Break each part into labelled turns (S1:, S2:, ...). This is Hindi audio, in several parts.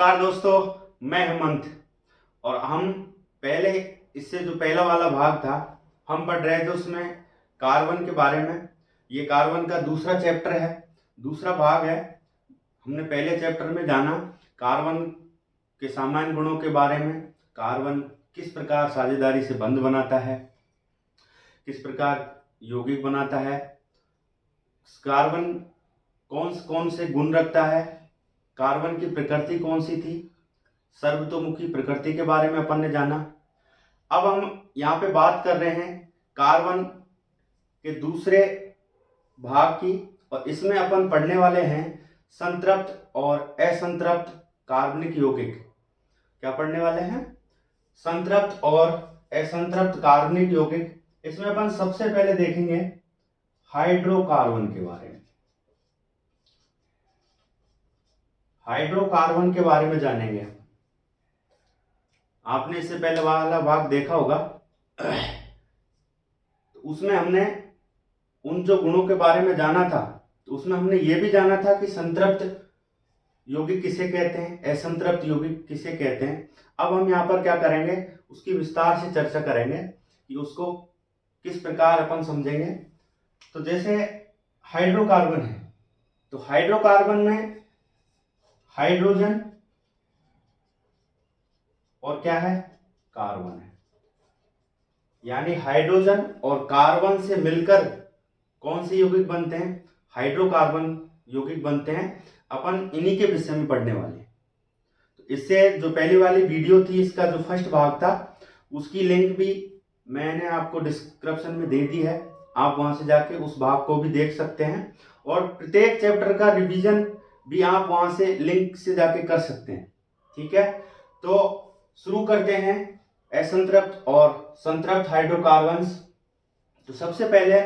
S1: नमस्कार दोस्तों, मैं हेमंत। और हम पहले इससे जो पहला वाला भाग था हम पढ़ रहे थे उसमें कार्बन के बारे में। ये कार्बन का दूसरा चैप्टर है, दूसरा भाग है। हमने पहले चैप्टर में जाना कार्बन के सामान्य गुणों के बारे में, कार्बन किस प्रकार साझेदारी से बंध बनाता है, किस प्रकार यौगिक बनाता है, कार्बन कौन कौन से गुण रखता है, कार्बन की प्रकृति कौन सी थी, सर्वतोमुखी प्रकृति के बारे में अपन ने जाना। अब हम यहाँ पे बात कर रहे हैं कार्बन के दूसरे भाग की, और इसमें अपन पढ़ने वाले हैं संतृप्त और असंतृप्त कार्बनिक यौगिक। क्या पढ़ने वाले हैं? संतृप्त और असंतृप्त कार्बनिक यौगिक। इसमें अपन सबसे पहले देखेंगे हाइड्रोकार्बन के बारे में। हाइड्रोकार्बन के बारे में जानेंगे। आपने इससे पहले वाला भाग देखा होगा, तो उसमें हमने उन जो गुणों के बारे में जाना था, तो उसमें हमने ये भी जाना था कि संतृप्त यौगिक किसे कहते हैं, असंतृप्त यौगिक किसे कहते हैं। अब हम यहाँ पर क्या करेंगे, उसकी विस्तार से चर्चा करेंगे कि उसको किस प्रकार अपन समझेंगे। तो जैसे हाइड्रोकार्बन है, तो हाइड्रोकार्बन में हाइड्रोजन और क्या है, कार्बन है। यानी हाइड्रोजन और कार्बन से मिलकर कौन से यौगिक बनते हैं, हाइड्रोकार्बन यौगिक बनते हैं। अपन इन्हीं के विषय में पढ़ने वाले हैं। तो इससे जो पहली वाली वीडियो थी, इसका जो फर्स्ट भाग था, उसकी लिंक भी मैंने आपको डिस्क्रिप्शन में दे दी है। आप वहां से जाके उस भाग को भी देख सकते हैं, और प्रत्येक चैप्टर का रिवीजन भी आप वहां से लिंक से जाके कर सकते हैं। ठीक है, तो शुरू करते हैं असंतृप्त और संतृप्त हाइड्रोकार्बन्स। तो सबसे पहले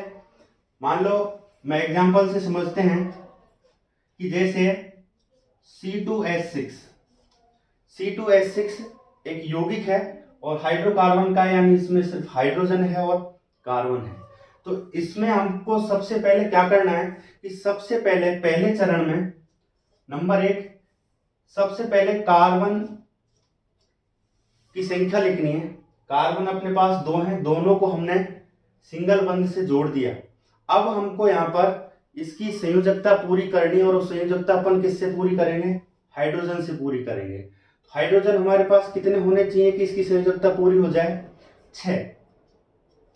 S1: मान लो, मैं एग्जांपल से समझते हैं कि जैसे C2H6 एक यौगिक है और हाइड्रोकार्बन का, यानी इसमें सिर्फ हाइड्रोजन है और कार्बन है। तो इसमें हमको सबसे पहले क्या करना है कि सबसे पहले चरण में नंबर 1, सबसे पहले कार्बन की संख्या लिखनी है। कार्बन अपने पास 2 हैं, दोनों को हमने सिंगल बंध से जोड़ दिया। अब हमको यहाँ पर इसकी संयोजकता पूरी करनी है, और उस संयोजकता अपन किससे पूरी करेंगे, हाइड्रोजन से पूरी करेंगे। तो हाइड्रोजन हमारे पास कितने होने चाहिए कि इसकी संयोजकता पूरी हो जाए? 6।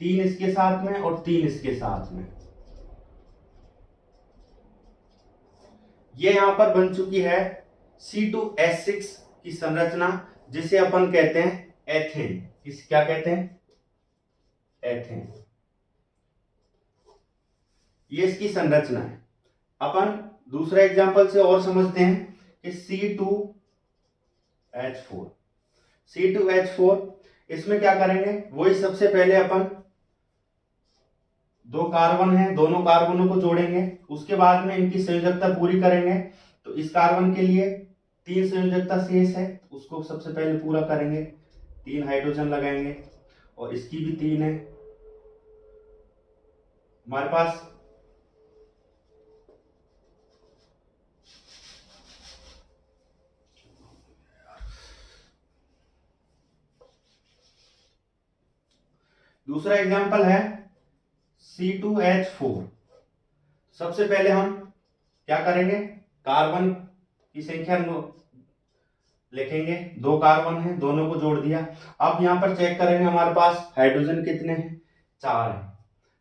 S1: 3 इसके साथ में और 3 इसके साथ में। ये यहां पर बन चुकी है C2H6 की संरचना, जिसे अपन कहते हैं एथेन। इस क्या कहते हैं? एथेन। ये इसकी संरचना है। अपन दूसरा एग्जांपल से और समझते हैं कि C2H4 इसमें क्या करेंगे, वही सबसे पहले अपन 2 कार्बन है, दोनों कार्बनों को जोड़ेंगे, उसके बाद में इनकी संयोजकता पूरी करेंगे। तो इस कार्बन के लिए 3 संयोजकता शेष है, उसको सबसे पहले पूरा करेंगे, 3 हाइड्रोजन लगाएंगे, और इसकी भी 3 है हमारे पास। दूसरा एग्जांपल है C2H4। सबसे पहले हम क्या करेंगे, कार्बन की संख्या लिखेंगे, 2 कार्बन है, दोनों को जोड़ दिया। अब यहां पर चेक करेंगे हमारे पास हाइड्रोजन कितने हैं, 4 हैं।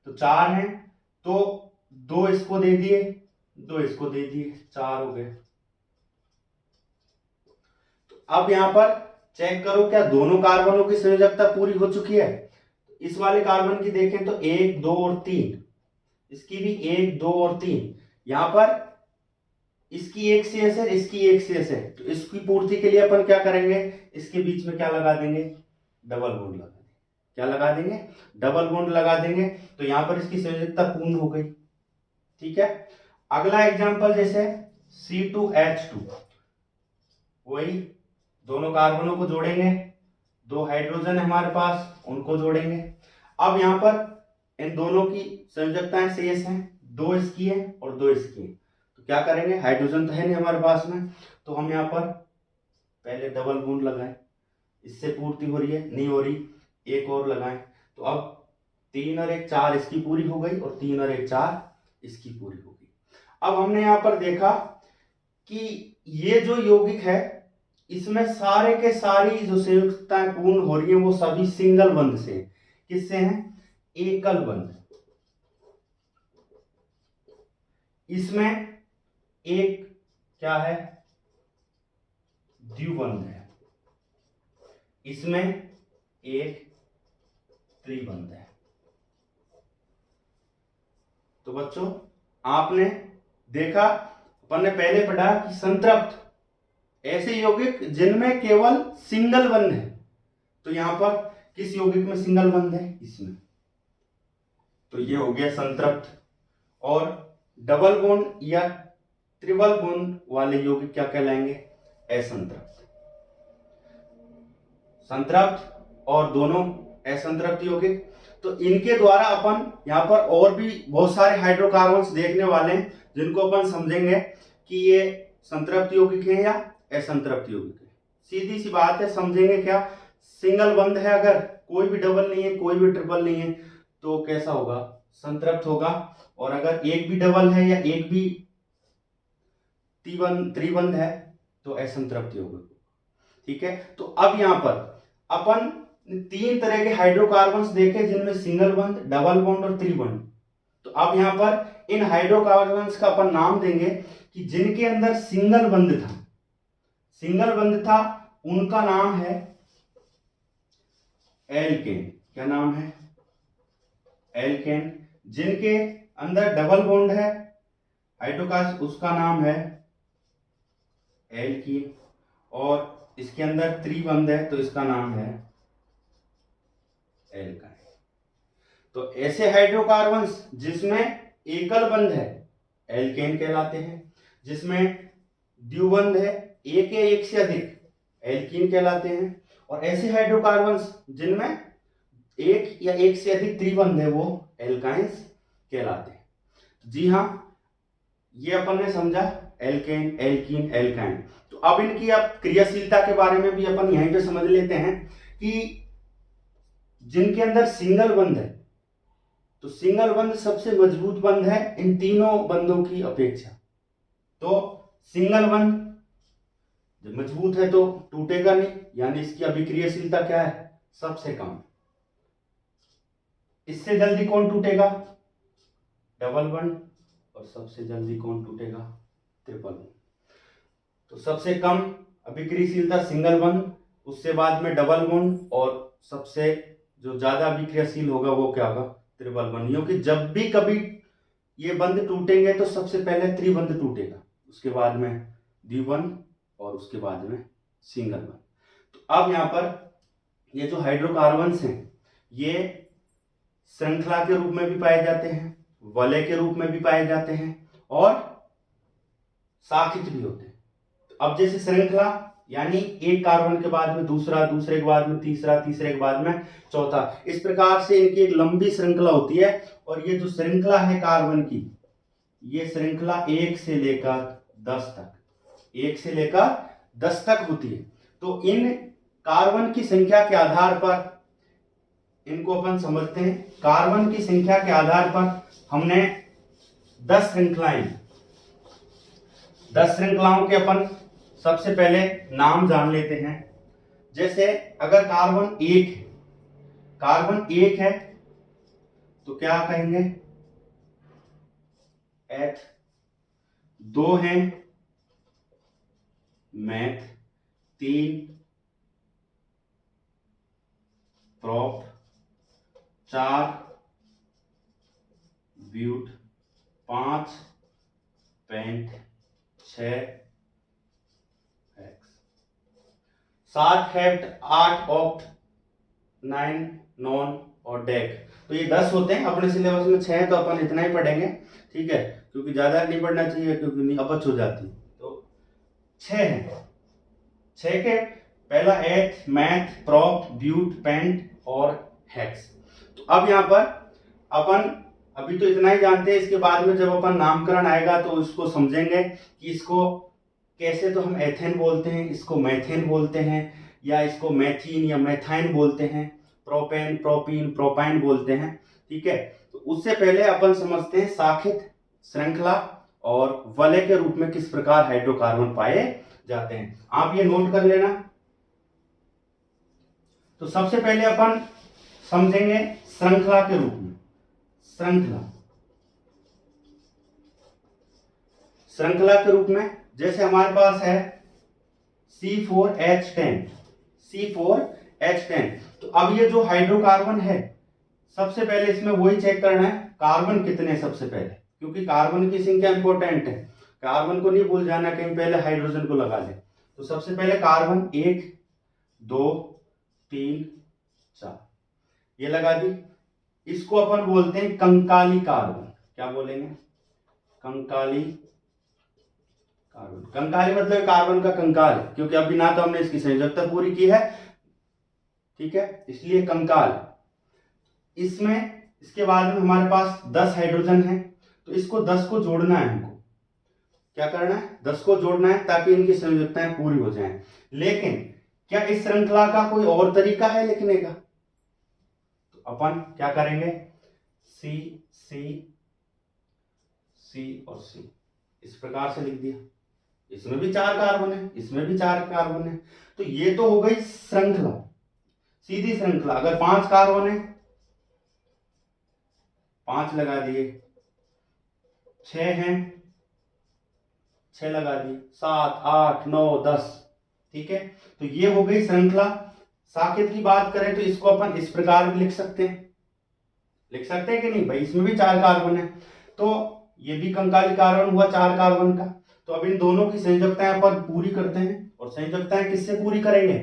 S1: तो 4 हैं, तो 2 इसको दे दिए, 2 इसको दे दिए, 4 हो गए। तो अब यहां पर चेक करो क्या दोनों कार्बनों की संयोजकता पूरी हो चुकी है। इस वाले कार्बन की देखें तो 1, 2 और 3, इसकी भी 1, 2 और 3। यहां पर इसकी एक शेष है, इसकी एक शेष है, तो इसकी पूर्ति के लिए अपन क्या करेंगे, इसके बीच में क्या लगा देंगे, डबल बॉन्ड लगा देंगे। क्या लगा देंगे? डबल बॉन्ड लगा देंगे। तो यहां पर इसकी संयोजकता पूर्ण हो गई। ठीक है, अगला एग्जांपल जैसे C2H2, वही दोनों कार्बनों को जोड़ेंगे, 2 हाइड्रोजन है हमारे पास, उनको जोड़ेंगे। अब यहां पर इन दोनों की संयोजकताएं शेष हैं, 2 इसकी है और 2 इसकी है। तो क्या करेंगे, हाइड्रोजन तो है नहीं हमारे पास में, तो हम यहाँ पर पहले डबल बॉन्ड लगाएं, इससे पूर्ति हो रही है, नहीं हो रही, एक और लगाएं। तो अब 3 और 1 4 इसकी पूरी हो गई और 3 और 1 4 इसकी पूरी हो गई। अब हमने यहाँ पर देखा कि ये जो यौगिक है इसमें सारे के सारी जो संयुक्तताएं पूर्ण हो रही है वो सभी सिंगल बंध से। किससे हैं? एकल बंध। इसमें एक क्या है? द्विबंध है, इसमें एक त्रिबंध है। तो बच्चों आपने देखा, अपन ने पहले पढ़ा कि संतृप्त ऐसे यौगिक जिनमें केवल सिंगल बंध है। तो यहां पर किस यौगिक में सिंगल बंध है? इसमें। तो ये हो गया संतृप्त। और डबल बॉन्ड या ट्रिपल बॉन्ड वाले यौगिक क्या कहलाएंगे? असंतृप्त। संतृप्त और दोनों असंतृप्त यौगिक। तो इनके द्वारा अपन यहाँ पर और भी बहुत सारे हाइड्रोकार्बन्स देखने वाले हैं जिनको अपन समझेंगे कि ये संतृप्त यौगिक है या असंतृप्त यौगिक है। सीधी सी बात है, समझेंगे क्या? सिंगल बंध है, अगर कोई भी डबल नहीं है, कोई भी ट्रिपल नहीं है, तो कैसा होगा? संतृप्त होगा। और अगर एक भी डबल है या एक भी त्रिबंध है तो असंतृप्त यौगिक। ठीक है। तो अब यहाँ पर अपन 3 तरह के हाइड्रोकार्बन्स देखे जिनमें सिंगल बंध, डबल बॉन्ड और त्रिबंध। तो अब यहाँ पर इन हाइड्रोकार्बन्स का अपन नाम देंगे कि जिनके अंदर सिंगल बंध था, सिंगल बंध था, उनका नाम है एल्केन। क्या नाम है? एल्केन। जिनके अंदर डबल बॉन्ड है हाइड्रोकार्बन, उसका नाम है एल्कीन। और इसके अंदर त्रिबंध है तो इसका नाम है एल्काइन। तो ऐसे हाइड्रोकार्बन्स जिसमें एकल बंध है एल्केन कहलाते हैं, जिसमें द्विबंध है, एक या एक से अधिक, एल्कीन कहलाते हैं। और ऐसे हाइड्रोकार्बन्स जिनमें एक या एक से अधिक त्रिबंध है वो एल्काइंस कहलाते हैं। जी हाँ, ये अपन ने समझा एल्केन, एल्कीन, एल्काइन। तो अब इनकी अब क्रियाशीलता के बारे में भी अपन यहीं पे समझ लेते हैं कि जिनके अंदर सिंगल बंध है, तो सिंगल बंध सबसे मजबूत बंध है इन तीनों बंधों की अपेक्षा। तो सिंगल बंध जब मजबूत है तो टूटेगा नहीं, यानी इसकी अभिक्रियाशीलता क्या है? सबसे कम। इससे जल्दी कौन टूटेगा? डबल बंध। और सबसे जल्दी कौन टूटेगा? ट्रिपल बंध। तो सबसे कम अभिक्रियाशीलता सिंगल बंध, उससे बाद में डबल बंध, और सबसे जो ज्यादा अभिक्रियाशील होगा वो क्या होगा? ट्रिपल बंध। क्योंकि जब भी कभी ये बंध टूटेंगे तो सबसे पहले त्रिबंध टूटेगा, उसके बाद में द्विबंध और उसके बाद में सिंगल बंध। तो अब यहाँ पर ये जो हाइड्रोकार्बन्स हैं ये श्रृंखला के रूप में भी पाए जाते हैं, वलय के रूप में भी पाए जाते हैं और शाखित भी होते हैं। तो अब जैसे श्रृंखला यानी एक कार्बन के बाद में दूसरा, दूसरे के बाद में तीसरा, तीसरे के बाद में चौथा, इस प्रकार से इनकी एक लंबी श्रृंखला होती है। और ये जो श्रृंखला है कार्बन की, ये श्रृंखला 1 से लेकर 10 तक, 1 से लेकर 10 तक होती है। तो इन कार्बन की संख्या के आधार पर इनको अपन समझते हैं। कार्बन की संख्या के आधार पर हमने 10 श्रृंखलाएं, 10 श्रृंखलाओं के अपन सबसे पहले नाम जान लेते हैं। जैसे अगर कार्बन 1 है, कार्बन 1 है तो क्या कहेंगे? एथ। 2 है meth, 3 prop, 4 but, 5 pent, 6 hex, 7 hept, 8 oct, 9 non और डेक। तो ये 10 होते हैं। अपने सिलेबस में 6 है तो अपन इतना ही पढ़ेंगे, ठीक है, क्योंकि ज्यादा नहीं पढ़ना चाहिए क्योंकि नहीं अपच हो जाती। तो 6 है। 6 के पहला एथ, मैथ, प्रोप, ब्यूट, पेंट और हेक्स। तो अब यहाँ पर अपन अभी तो इतना ही जानते हैं, इसके बाद में जब अपन नामकरण आएगा तो इसको समझेंगे कि इसको कैसे तो हम एथेन बोलते हैं, इसको मैथेन बोलते हैं, या इसको मैथीन या मैथाइन बोलते हैं, प्रोपेन, प्रोपीन, प्रोपाइन बोलते हैं। ठीक है, तो उससे पहले अपन समझते हैं शाखित, श्रृंखला और वलय के रूप में किस प्रकार हाइड्रोकार्बन पाए जाते हैं। आप ये नोट कर लेना। तो सबसे पहले अपन समझेंगे श्रृंखला के रूप में। श्रृंखला के रूप में जैसे हमारे पास है C4H10, C4H10। तो अब ये जो हाइड्रोकार्बन है, सबसे पहले इसमें वही चेक करना है कार्बन कितने हैं सबसे पहले, क्योंकि कार्बन की संख्या इंपॉर्टेंट है। कार्बन को नहीं भूल जाना, कहीं पहले हाइड्रोजन को लगा ले। तो सबसे पहले कार्बन 1 2 3 4 ये लगा दी। इसको अपन बोलते हैं कंकाली कार्बन। क्या बोलेंगे? कंकाली कार्बन। कंकाली मतलब कार्बन का कंकाल, क्योंकि अभी ना तो हमने इसकी संयोजकता पूरी की है, ठीक है, इसलिए कंकाल। इसमें इसके बाद में हमारे पास 10 हाइड्रोजन है, तो इसको 10 को जोड़ना है। हमको क्या करना है? 10 को जोड़ना है ताकि इनकी संयोजकताएं पूरी हो जाएं। लेकिन क्या इस श्रृंखला का कोई और तरीका है लिखने का? तो अपन क्या करेंगे? सी सी सी और सी इस प्रकार से लिख दिया। इसमें भी 4 कार्बन है, इसमें भी 4 कार्बन है। तो ये तो हो गई श्रृंखला, सीधी श्रृंखला। अगर 5 कार्बन है, 5 लगा दिए, 6 हैं, 6 लगा दिए, 7 8 9 10। ठीक है, तो ये हो गई श्रृंखला। साकेत की बात करें तो इसको अपन इस प्रकार भी लिख सकते हैं, कि नहीं भाई? इसमें भी 4 कार्बन है, तो ये भी कंकाली कार्बन हुआ 4 कार्बन का। तो अब इन दोनों की संयोजकताएं अपन पूरी करते हैं। और संयोजकताएं किससे पूरी करेंगे?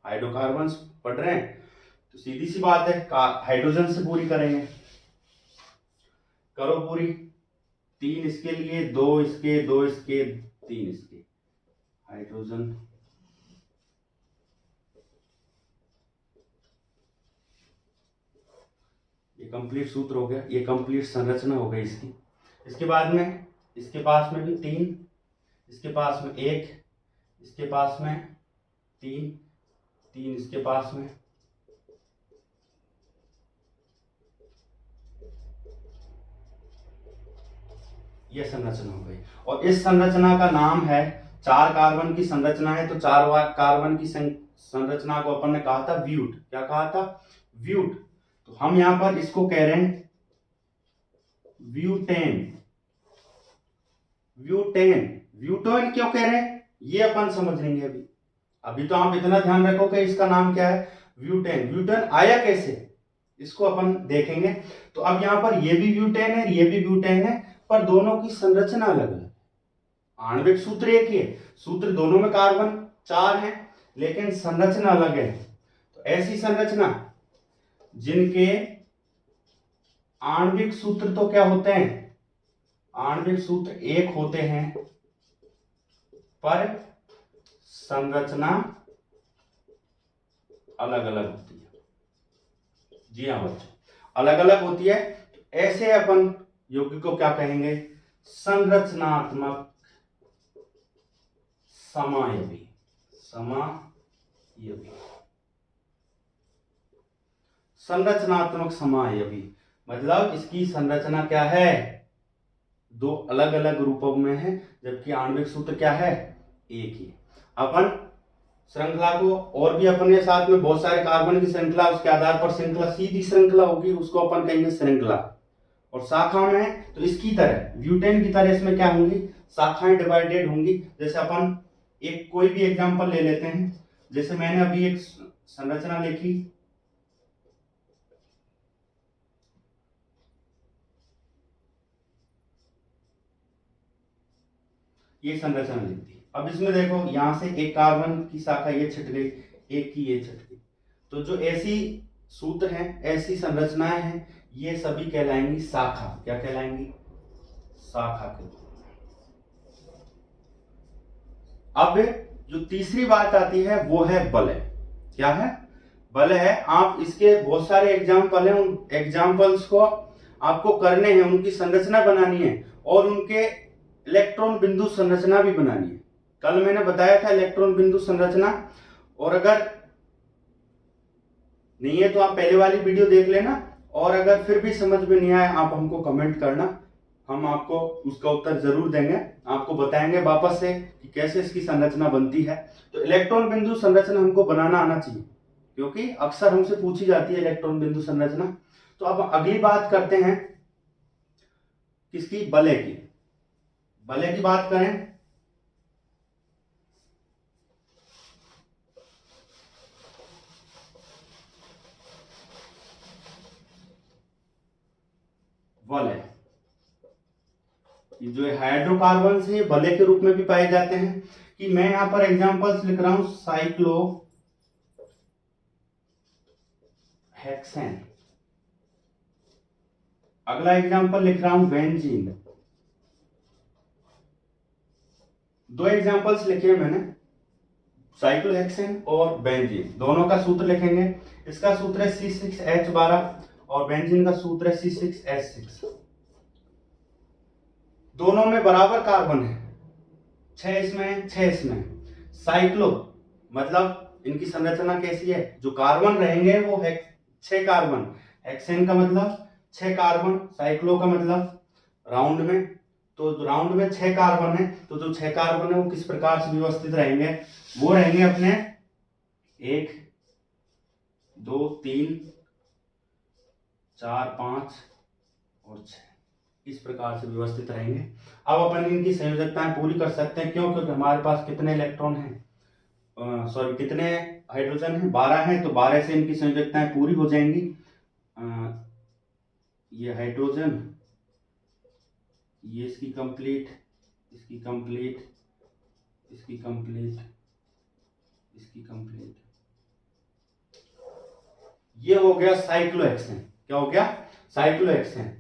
S1: हाइड्रोकार्बन पढ़ रहे हैं तो सीधी सी बात है, हाइड्रोजन से पूरी करेंगे। करो पूरी। 3 इसके लिए, 2 इसके, 2 इसके, 3 इसके। हाइड्रोजन ये कंप्लीट सूत्र हो गया, ये कंप्लीट संरचना हो गई इसकी। इसके बाद में इसके पास में भी 3, इसके पास में 1, इसके पास में 3, 3 इसके पास में, ये संरचना हो गई। और इस संरचना का नाम है, 4 कार्बन की संरचना है, तो 4 कार्बन की संरचना को अपन ने कहा था व्यूट। क्या कहा था? व्यूट। तो हम यहां पर इसको कह रहे हैं व्यूटेन। व्यूटेन, व्यूटेन क्यों कह रहे हैं ये अपन समझ लेंगे अभी। अभी तो आप इतना ध्यान रखो कि इसका नाम क्या है, व्यूटेन। व्यूटेन आया कैसे, इसको अपन देखेंगे। तो अब यहां पर ये भी ब्यूटेन है, ये भी ब्यूटेन है, पर दोनों की संरचना अलग अलग। आणविक सूत्र एक ही है, सूत्र दोनों में कार्बन 4 है, लेकिन संरचना अलग है। तो ऐसी संरचना जिनके आणविक सूत्र तो क्या होते हैं? आणविक सूत्र एक होते हैं, पर संरचना अलग अलग होती है। जी हाँ बच्चों, अलग अलग होती है। ऐसे अपन यौगिक को क्या कहेंगे? संरचनात्मक समायवी। समायवी, संरचनात्मक समायवी मतलब इसकी संरचना क्या है? 2 अलग अलग रूपों में है, जबकि आणविक सूत्र क्या है? एक ही। अपन श्रृंखला को और भी अपने साथ में बहुत सारे कार्बन की श्रृंखला, उसके आधार पर श्रृंखला, सीधी श्रृंखला होगी, उसको अपन कहेंगे श्रृंखला। और शाखा में तो इसकी तरह, ब्यूटेन की तरह इसमें क्या होंगी? शाखाएं डिवाइडेड होंगी। जैसे अपन एक कोई भी एग्जांपल ले लेते हैं, जैसे मैंने अभी एक संरचना लिखी, ये संरचना लिख दी। अब इसमें देखो, यहां से एक कार्बन की शाखा ये छट गई, एक की ये छट गई। तो जो ऐसी सूत्र हैं, ऐसी संरचनाएं हैं, ये सभी कहलाएंगी शाखा। क्या कहलाएंगी? शाखा के रूप में। अब जो तीसरी बात आती है वो है वलय। क्या है? वलय है। आप इसके बहुत सारे एग्जाम्पल हैं, उन एग्जाम्पल्स को आपको करने हैं, उनकी संरचना बनानी है और उनके इलेक्ट्रॉन बिंदु संरचना भी बनानी है। कल मैंने बताया था इलेक्ट्रॉन बिंदु संरचना, और अगर नहीं है तो आप पहले वाली वीडियो देख लेना, और अगर फिर भी समझ में नहीं आया आप हमको कमेंट करना, हम आपको उसका उत्तर जरूर देंगे, आपको बताएंगे वापस से कि कैसे इसकी संरचना बनती है। तो इलेक्ट्रॉन बिंदु संरचना हमको बनाना आना चाहिए, क्योंकि अक्सर हमसे पूछी जाती है इलेक्ट्रॉन बिंदु संरचना। तो अब अगली बात करते हैं किसकी, बले की। बले की बात करें वलय, जो हाइड्रोकार्बन है वलय के रूप में भी पाए जाते हैं। कि मैं यहां पर एग्जांपल्स लिख रहा हूं, साइक्लो हेक्सेन। अगला एग्जांपल लिख रहा हूं बेंजीन। दो एग्जांपल्स लिखे हैं मैंने, साइक्लोहेक्सेन और बेंजीन, दोनों का सूत्र लिखेंगे। इसका सूत्र है C6H12 और बेंजीन का सूत्र है C6H6। दोनों में बराबर कार्बन है, 6 इसमें 6 इसमें। साइक्लो मतलब इनकी संरचना कैसी है, जो कार्बन रहेंगे वो है 6 कार्बन, हेक्सेन का मतलब 6 कार्बन, साइक्लो का मतलब राउंड में, तो राउंड में 6 कार्बन है, तो जो 6 कार्बन है वो किस प्रकार से व्यवस्थित रहेंगे, वो रहेंगे अपने 1 2 3 4 5 और 6, इस प्रकार से व्यवस्थित रहेंगे। अब अपन इनकी संयोजकताएं पूरी कर सकते हैं, क्यों, क्योंकि हमारे पास कितने इलेक्ट्रॉन हैं, सॉरी कितने हाइड्रोजन हैं, 12 हैं, तो 12 से इनकी संयोजकताएं पूरी हो जाएंगी। ये हाइड्रोजन, ये इसकी कंप्लीट, इसकी कंप्लीट, इसकी कंप्लीट, इसकी कंप्लीट, ये हो गया साइक्लोहेक्सेन। क्या हो गया, साइक्लोहेक्सेन।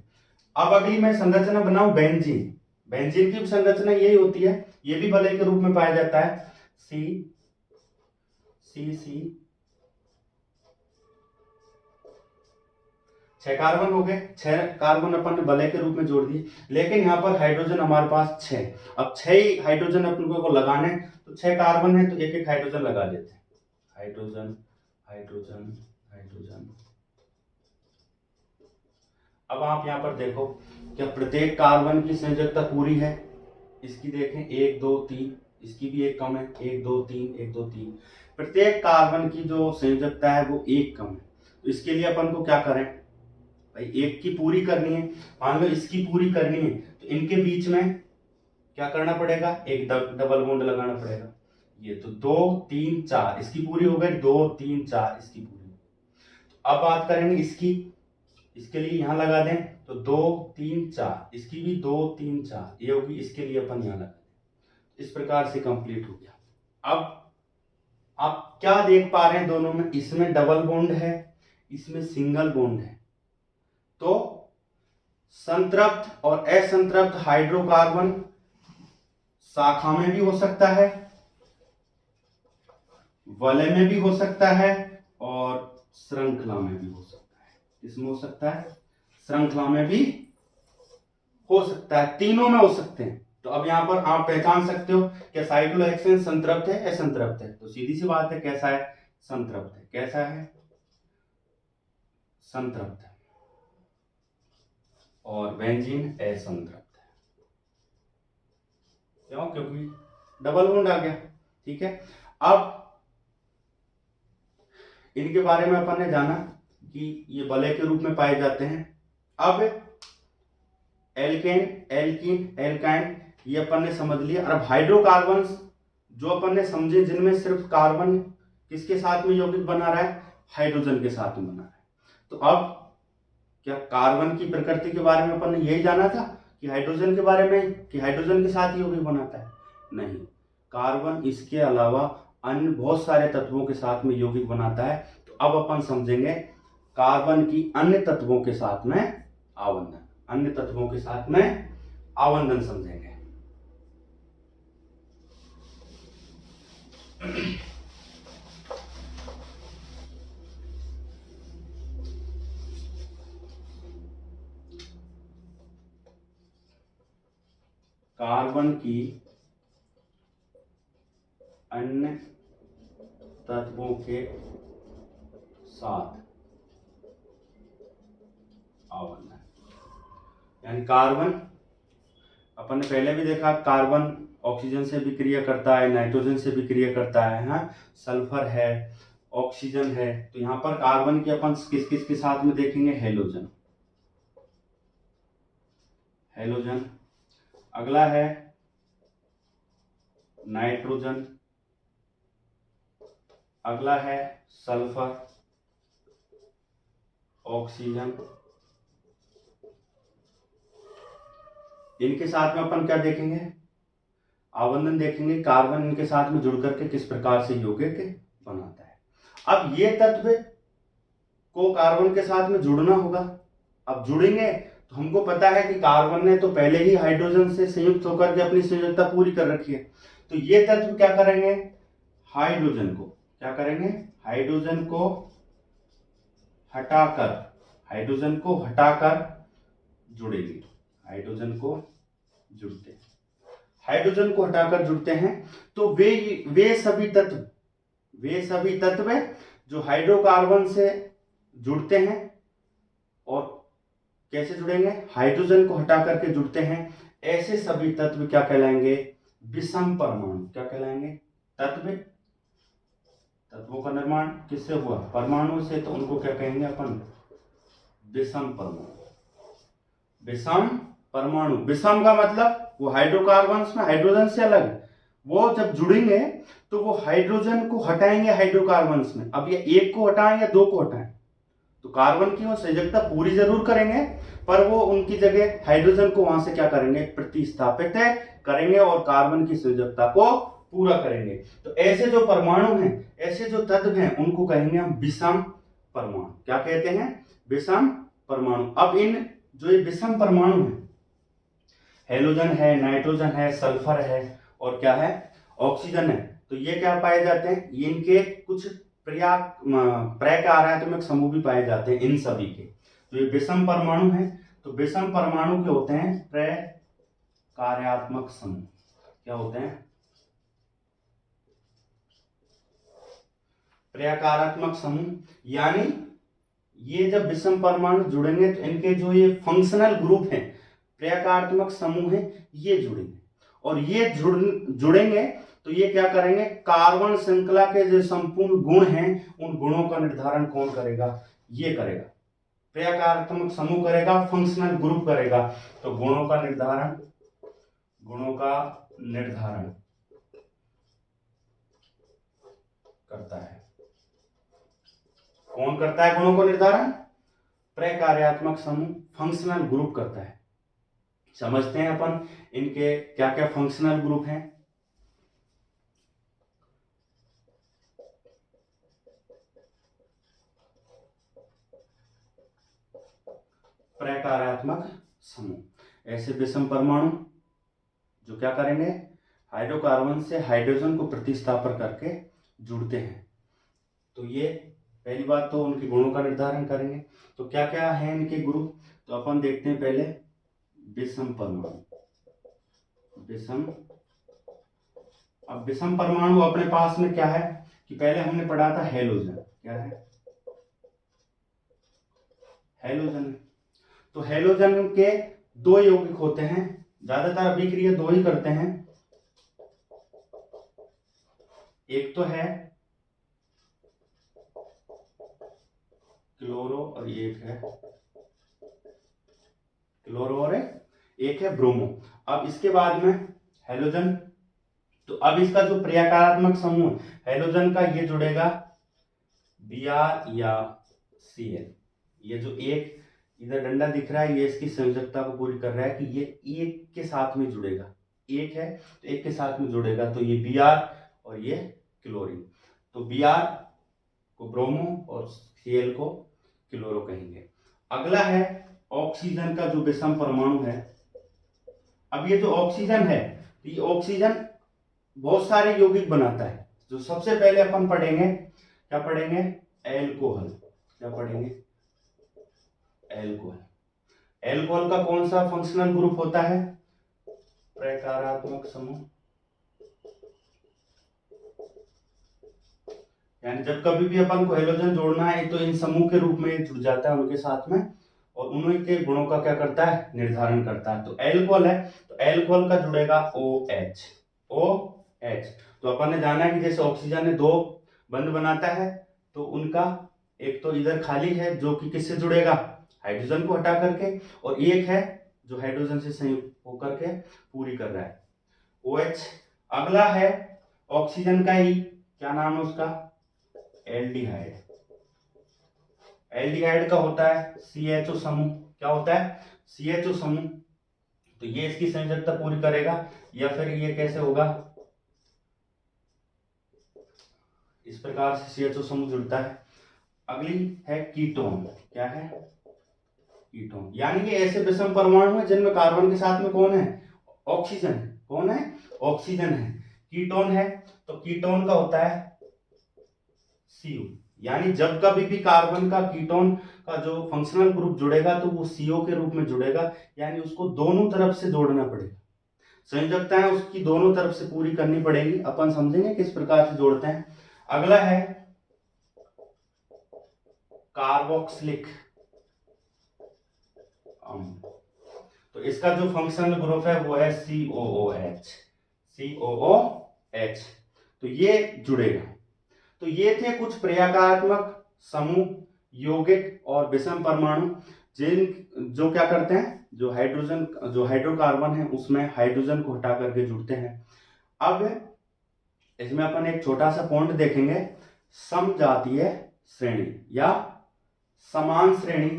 S1: अब अगली मैं संरचना बनाऊं बेंजीन। बेंजीन की संरचना यही होती है, ये भी वलय के रूप में पाया जाता है, सी सी सी, 6 कार्बन हो गए, 6 कार्बन अपन ने वलय के रूप में जोड़ दिए, लेकिन यहाँ पर हाइड्रोजन हमारे पास 6, अब 6 ही हाइड्रोजन अपन को लगाने, तो 6 कार्बन है तो एक एक हाइड्रोजन लगा देते हैं, हाइड्रोजन हाइड्रोजन हाइड्रोजन। अब आप यहाँ पर देखो, क्या प्रत्येक कार्बन की संयोजकता पूरी है, इसकी देखें 1 2 3, इसकी भी एक कम है, 1 2 3 1 2 3, प्रत्येक कार्बन की जो संयोजकता है वो एक कम है। तो इसके लिए अपन को क्या करें भाई, एक की पूरी करनी है, मान लो इसकी पूरी करनी है, तो इनके बीच में क्या करना पड़ेगा, एक डबल बॉन्ड लगाना पड़ेगा। ये तो 2 3 4, इसकी पूरी हो गई, 2 3 4 इसकी पूरी। तो अब बात करेंगे इसकी, इसके लिए यहां लगा दें, तो 2 3 4, इसकी भी 2 3 4 ये होगी, इसके लिए अपन यहां लगा दें। इस प्रकार से कंप्लीट हो गया। अब आप क्या देख पा रहे हैं, दोनों में, इसमें डबल बॉन्ड है, इसमें सिंगल बॉन्ड है, तो संतृप्त और असंतृप्त हाइड्रोकार्बन शाखा में भी हो सकता है, वलय में भी हो सकता है, और श्रृंखला में भी हो सकता है। इसमें हो सकता है, श्रृंखला में भी हो सकता है, तीनों में हो सकते हैं। तो अब यहां पर आप पहचान सकते हो कि साइक्लोहेक्सेन संतृप्त है असंतृप्त है, तो सीधी सी बात है, कैसा है, संतृप्त है। कैसा है, संतृप्त है। और बेंजीन असंतृप्त है, क्यों, क्योंकि डबल बॉन्ड आ गया। ठीक है, अब इनके बारे में अपन ने जाना कि ये वलय के रूप में पाए जाते हैं। अब एल्केन एल्कीन एल्काइन ये अपन ने समझ लिया। अब हाइड्रोकार्बन जो अपन ने समझे, जिनमें सिर्फ कार्बन किसके साथ में यौगिक बना रहा है, हाइड्रोजन के साथ में बना रहा है। तो अब क्या कार्बन की प्रकृति के बारे में अपन ने यही जाना था कि हाइड्रोजन के बारे में, कि हाइड्रोजन के साथ यौगिक बनाता है, नहीं, कार्बन इसके अलावा अन्य बहुत सारे तत्वों के साथ में यौगिक बनाता है। तो अब अपन समझेंगे कार्बन की अन्य तत्वों के साथ में आवंधन, अन्य तत्वों के साथ में आवंधन समझेंगे। कार्बन की अन्य तत्वों के साथ आबंधन। यानी कार्बन, अपन ने पहले भी देखा, कार्बन ऑक्सीजन से भी क्रिया करता है, नाइट्रोजन से भी क्रिया करता है, हाँ, सल्फर है, ऑक्सीजन है। तो यहाँ पर कार्बन के अपन किस किस के साथ में देखेंगे, हेलोजन, हेलोजन। अगला है नाइट्रोजन, अगला है सल्फर, ऑक्सीजन। इनके साथ में अपन क्या देखेंगे, आबंधन देखेंगे, कार्बन इनके साथ में जुड़ करके किस प्रकार से यौगिक बनाता है। अब ये तत्व को कार्बन के साथ में जुड़ना होगा। अब जुड़ेंगे तो हमको पता है कि कार्बन ने तो पहले ही हाइड्रोजन से संयुक्त होकर के अपनी संयोजकता पूरी कर रखी है। तो ये तत्व क्या करेंगे, हाइड्रोजन को क्या करेंगे, हाइड्रोजन को हटाकर, हाइड्रोजन को हटाकर जुड़ेंगे, हाइड्रोजन को जुड़ते हैं, हाइड्रोजन को हटाकर जुड़ते हैं। तो वे सभी तत्व जो हाइड्रोकार्बन से जुड़ते हैं, और कैसे जुड़ेंगे, हाइड्रोजन को हटा करके जुड़ते हैं, ऐसे सभी तत्व क्या कहलाएंगे, विषम परमाणु। क्या कहलाएंगे, तत्वों का निर्माण किससे हुआ, परमाणु से, तो उनको क्या कहेंगे अपन, विषम परमाणु। विषम परमाणु, विषम का मतलब वो हाइड्रोकार्बन में हाइड्रोजन से अलग, वो जब जुड़ेंगे तो वो हाइड्रोजन को हटाएंगे हाइड्रोकार्बन में। अब ये एक को हटाएं या दो को हटाएं, तो कार्बन की वो संयोजकता पूरी जरूर करेंगे, पर वो उनकी जगह हाइड्रोजन को वहां से क्या करेंगे, प्रतिस्थापित करेंगे और कार्बन की संयोजकता को पूरा करेंगे। तो ऐसे जो परमाणु हैं, ऐसे जो तत्व हैं, उनको कहेंगे हम विषम परमाणु। क्या कहते हैं, विषम परमाणु। अब इन जो ये विषम परमाणु है, हेलोजन है, नाइट्रोजन है, सल्फर है, और क्या है, ऑक्सीजन है, तो ये क्या पाए जाते हैं, इनके कुछ प्रकार्यात्मक समूह भी पाए जाते हैं इन सभी के। तो ये विषम परमाणु है, तो विषम परमाणु के होते हैं प्रकार्यात्मक समूह। क्या होते हैं, प्रकार्यात्मक समूह। यानी ये जब विषम परमाणु जुड़ेंगे तो इनके जो ये फंक्शनल ग्रुप हैं, प्रकार्यात्मक समूह है, ये जुड़ेंगे, और ये जुड़ेंगे तो ये क्या करेंगे, कार्बन श्रृंखला के जो संपूर्ण गुण हैं, उन गुणों का निर्धारण कौन करेगा, ये करेगा, प्रकार्यात्मक समूह करेगा, फंक्शनल ग्रुप करेगा। तो गुणों का निर्धारण करता है, कौन करता है गुणों को निर्धारण, प्रकार्यात्मक समूह, फंक्शनल ग्रुप करता है। समझते हैं अपन इनके क्या क्या फंक्शनल ग्रुप हैं। प्रकार्यात्मक समूह, ऐसे विषम परमाणु जो क्या करेंगे, हाइड्रोकार्बन से हाइड्रोजन को प्रतिस्थापन करके जुड़ते हैं। तो ये पहली बात, तो उनके गुणों का निर्धारण करेंगे। तो क्या क्या है इनके ग्रुप, तो अपन देखते हैं पहले विषम परमाणु। अब विषम परमाणु अपने पास में क्या है, कि पहले हमने पढ़ा था हेलोजन। क्या है, हेलोजन। तो हेलोजन के दो यौगिक होते हैं, ज्यादातर अभिक्रिया दो ही करते हैं, एक तो है क्लोरो और एक है ब्रोमो। अब इसके बाद में हेलोजन, तो अब इसका जो प्रकार्यात्मक समूह हेलोजन का, ये जुड़ेगा Br या Cl। ये जो एक इधर डंडा दिख रहा है, ये इसकी संयोजकता को पूरी कर रहा है कि ये एक के साथ में जुड़ेगा, एक है तो एक के साथ में जुड़ेगा, तो ये Br और ये क्लोरीन। तो Br को ब्रोमो और Cl को क्लोरो कहेंगे। अगला है ऑक्सीजन का जो विषम परमाणु है। अब ये जो ऑक्सीजन है, तो ये ऑक्सीजन बहुत सारे यौगिक बनाता है। जो सबसे पहले अपन पढ़ेंगे, क्या पढ़ेंगे, एल्कोहल। क्या पढ़ेंगे, एल्कोहल। एल्कोहल का कौन सा फंक्शनल ग्रुप होता है, प्रकार्यात्मक समूह। यानी जब कभी भी अपन को हेलोजन जोड़ना है तो इन समूह के रूप में जुड़ जाता है उनके साथ में, और उन्हीं के गुणों का क्या करता है, निर्धारण करता है। तो एल्कोहल है तो एल्कोहल का जुड़ेगा OH। OH तो अपन ने जाना है कि जैसे ऑक्सीजन ने 2 बंध बनाता है, तो उनका एक तो इधर खाली है जो कि किससे जुड़ेगा, हाइड्रोजन को हटा करके, और एक है जो हाइड्रोजन से संयुक्त होकर के पूरी कर रहा है, OH। अगला है ऑक्सीजन का ही, क्या नाम है उसका, एल्डिहाइड। एल्डिहाइड का होता है CHO समूह। क्या होता है, CHO समूह। तो ये इसकी संयोजकता पूरी करेगा, या फिर ये कैसे होगा, इस प्रकार से CHO समूह जुड़ता है। अगली है कीटोन। क्या है, कीटोन, यानी ये ऐसे विषम परमाणु है जिनमें कार्बन के साथ में कौन है, ऑक्सीजन। कौन है, ऑक्सीजन है। कीटोन है तो कीटोन का होता है CO, यानी जब कभी भी कार्बन का कीटोन का जो फंक्शनल ग्रुप जुड़ेगा तो वो CO के रूप में जुड़ेगा, यानी उसको दोनों तरफ से जोड़ना पड़ेगा, संयोजकताएं उसकी दोनों तरफ से पूरी करनी पड़ेगी। अपन समझेंगे किस प्रकार से जोड़ते हैं। अगला है कार्बोक्सिलिक अम्ल। तो इसका जो फंक्शनल ग्रुप है वो है COOH। COOH तो ये जुड़ेगा। तो ये थे कुछ प्रयागात्मक समूह, यौगिक और विषम परमाणु जो क्या करते हैं, जो हाइड्रोकार्बन है उसमें हाइड्रोजन को हटा करके जुड़ते हैं। अब इसमें अपन एक छोटा सा पॉइंट देखेंगे, समजातीय श्रेणी या समान श्रेणी।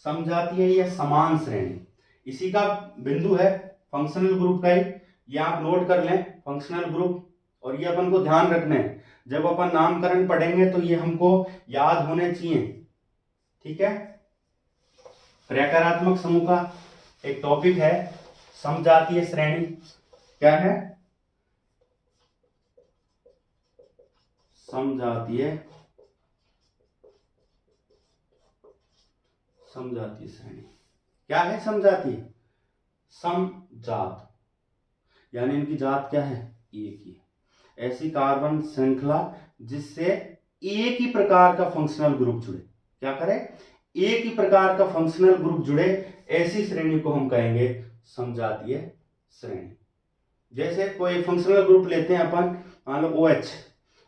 S1: समजातीय या समान श्रेणी, इसी का बिंदु है फंक्शनल ग्रुप का ही। ये आप नोट कर लें, फंक्शनल ग्रुप, और ये अपन को ध्यान रखना है जब अपन नामकरण पढ़ेंगे तो ये हमको याद होने चाहिए, ठीक है। प्रकारात्मक समूह का एक टॉपिक है समजातीय श्रेणी। क्या है, समजातीय श्रेणी। क्या है समजातीय, समजात, यानी इनकी जात क्या है, एक ही। ऐसी कार्बन श्रृंखला जिससे एक ही प्रकार का फंक्शनल ग्रुप जुड़े। क्या करे, एक ही प्रकार का फंक्शनल ग्रुप जुड़े, ऐसी श्रेणी को हम कहेंगे समजातीय श्रेणी। जैसे कोई फंक्शनल ग्रुप लेते हैं अपन, मान लो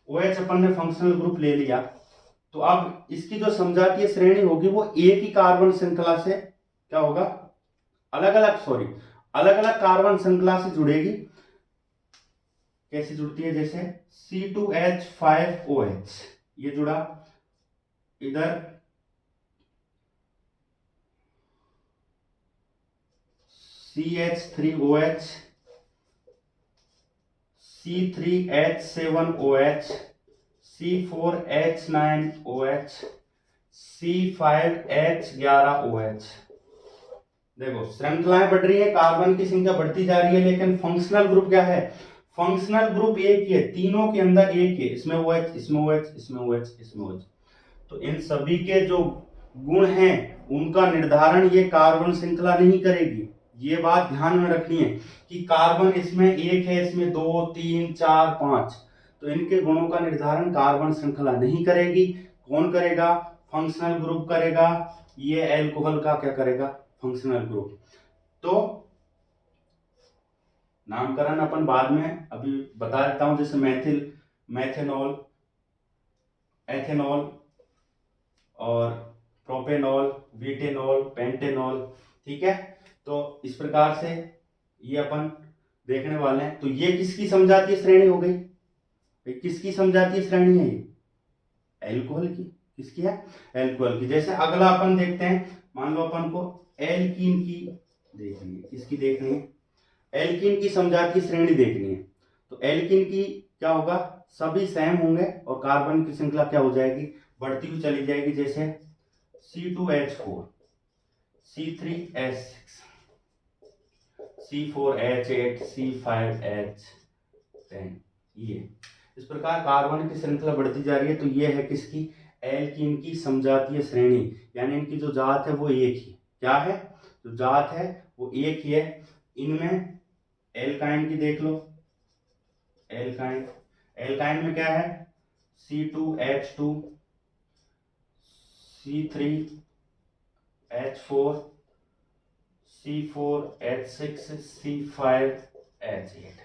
S1: OH अपन ने फंक्शनल ग्रुप ले लिया, तो अब इसकी जो समजातीय श्रेणी होगी वो एक ही कार्बन श्रृंखला से क्या होगा, अलग अलग कार्बन श्रृंखला से जुड़ेगी। कैसे जुड़ती है, जैसे C2H5OH ये जुड़ा, इधर CH3OH, C3H7OH, C4H9OH, C5H11OH। देखो श्रृंखलाएं बढ़ रही है, कार्बन की संख्या बढ़ती जा रही है, लेकिन फंक्शनल ग्रुप क्या है, फंक्शनल ग्रुप एक ही है, तीनों के अंदर एक ही है, इसमें OH, इसमें OH, इसमें OH, इसमें OH। तो इन सभी के जो गुण हैं उनका निर्धारण ये कार्बन श्रृंखला नहीं करेगी। ये बात ध्यान में रखनी है कि कार्बन इसमें एक है, इसमें 2, 3, 4, 5, तो इनके गुणों का निर्धारण कार्बन श्रृंखला नहीं करेगी। कौन करेगा, फंक्शनल ग्रुप करेगा। ये एल्कोहल का क्या करेगा, फंक्शनल ग्रुप। तो नामकरण अपन बाद में अभी बता देता हूं, जैसे मैथिल, मैथेनॉल, एथेनॉल और प्रोपेनॉल, ब्यूटेनॉल, पेंटेनॉल, ठीक है। तो इस प्रकार से ये अपन देखने वाले हैं। तो ये किसकी समजातीय श्रेणी हो गई, किसकी समजातीय श्रेणी है, ये एल्कोहल की। किसकी है, एल्कोहल की। जैसे अगला अपन देखते हैं, मान लो अपन को एल्कीन की देखनी है, किसकी देखनी है, एल्कीन की समजातीय श्रेणी देखनी है। तो एल्कीन की क्या होगा, सभी सेम होंगे और कार्बन की श्रृंखला क्या हो जाएगी, बढ़ती हुई चली जाएगी। जैसे C2H4, C3H6, C4H8, C5H10, ये इस प्रकार कार्बन की श्रृंखला बढ़ती जा रही है। तो ये है किसकी, एल्कीन की समजातीय श्रेणी, यानी इनकी जो जात है वो एक ही। क्या है, जो जात है वो एक ही है। इनमें एल्काइन की देख लो, एल्काइन में क्या है, C2H2 C3H4 C4H6 C5H8।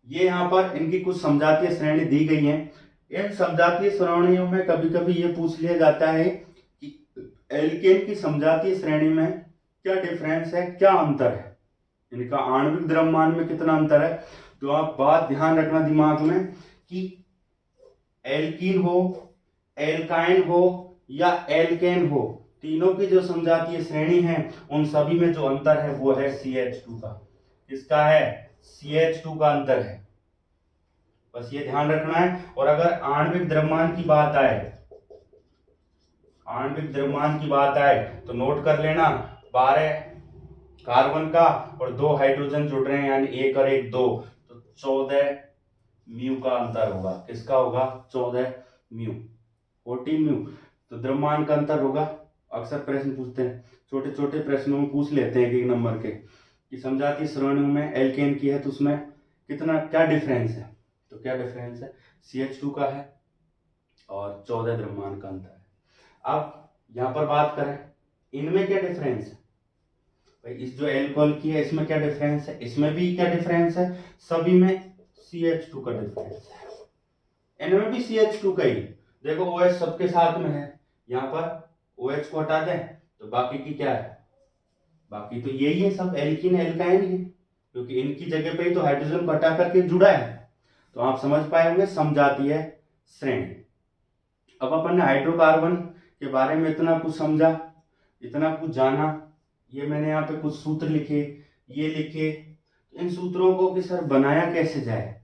S1: ये यहाँ पर इनकी कुछ समजातीय श्रेणी दी गई है। इन समजातीय श्रेणियों में कभी कभी ये पूछ लिया जाता है कि एल्केन की समजातीय श्रेणी में क्या डिफरेंस है, क्या अंतर है, इनका आणविक द्रव्यमान में कितना अंतर है। तो आप बात ध्यान रखना दिमाग में कि एल्कीन हो, एल्काइन हो या एल्केन हो, तीनों की जो समजातीय श्रेणी है उन सभी में जो अंतर है वो है CH2 का। इसका है CH2 का अंतर है, बस ये ध्यान रखना है। और अगर आणविक द्रव्यमान की बात आए, आणविक द्रव्यमान की बात आए तो नोट कर लेना, 12 कार्बन का और 2 हाइड्रोजन जुड़ रहे हैं यानी 1 और 1 2, तो 14 म्यू का अंतर होगा। किसका होगा? 14 म्यू, 14 म्यू। तो द्रव्यमान का अंतर होगा। अक्सर प्रश्न पूछते हैं, छोटे छोटे प्रश्नों में पूछ लेते हैं 1 नंबर के कि समजातीय श्रेणियों में एल्केन की है तो उसमें कितना क्या डिफरेंस है। तो क्या डिफरेंस है? CH2 का है और 14 द्रव्यमान का अंतर है। अब यहाँ पर बात करें इनमें क्या डिफरेंस है, भाई इस जो एल्कोहल की है इसमें क्या डिफरेंस है, इसमें भी क्या डिफरेंस है, सभी में CH2 का डिफरेंस है। इनमें भी CH2 का ही, देखो OH सबके साथ में है, यहाँ पर OH को हटा दें तो बाकी की क्या है, बाकी तो यही है, सब एल्कीन एल्काइन है, क्योंकि इनकी जगह पे ही तो हाइड्रोजन को हटा करके जुड़ा है। तो आप समझ पाए होंगे समजातीय श्रेणी। अब अपन ने हाइड्रोकार्बन के बारे में इतना कुछ समझा, इतना कुछ जाना, ये मैंने यहाँ पे कुछ सूत्र लिखे, ये लिखे। तो इन सूत्रों को कि सर बनाया कैसे जाए,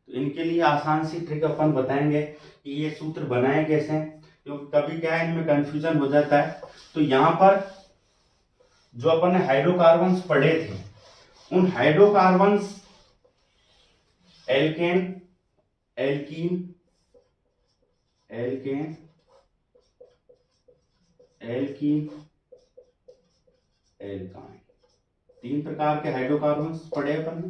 S1: तो इनके लिए आसान सी ट्रिक अपन बताएंगे कि ये सूत्र बनाए कैसे, क्योंकि कभी क्या है इनमें कंफ्यूजन हो जाता है। तो यहाँ पर जो अपन ने हाइड्रोकार्बन्स पढ़े थे, उन hydrocarbons alkane, alkene, alkane, alkene, alkyne, 3 प्रकार के हाइड्रोकार्बन्स पढ़े अपन ने।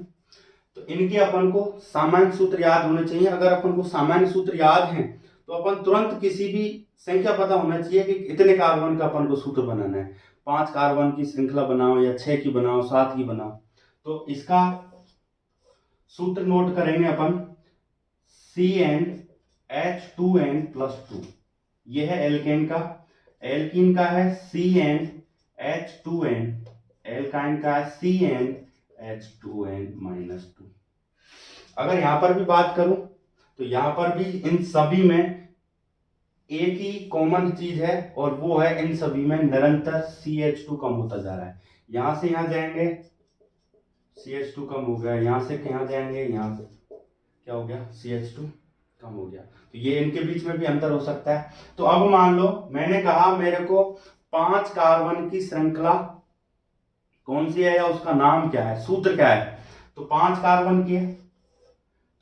S1: तो इनके अपन को सामान्य सूत्र याद होने चाहिए। अगर अपन को सामान्य सूत्र याद हैं तो अपन तुरंत किसी भी संख्या पता होना चाहिए कि इतने कार्बन का अपन को सूत्र बनाना है, 5 कार्बन की श्रृंखला बनाओ या 6 की बनाओ, 7 की बनाओ। तो इसका सूत्र नोट करेंगे अपन, CnH2n+2, यह है एल्केन का। एल्कीन का है CnH2n, एल्काइन का है CnH2n-2। अगर यहां पर भी बात करूं तो यहां पर भी इन सभी में एक ही कॉमन चीज है और वो है इन सभी में निरंतर CH2 कम होता जा रहा है। यहां से यहां जाएंगे CH2 कम हो गया, यहां से यहां जाएंगे, यहां से क्या हो गया, CH2 कम हो गया। तो ये इनके बीच में भी अंतर हो सकता है। तो अब मान लो मैंने कहा मेरे को 5 कार्बन की श्रृंखला कौन सी है या उसका नाम क्या है, सूत्र क्या है, तो 5 कार्बन की है।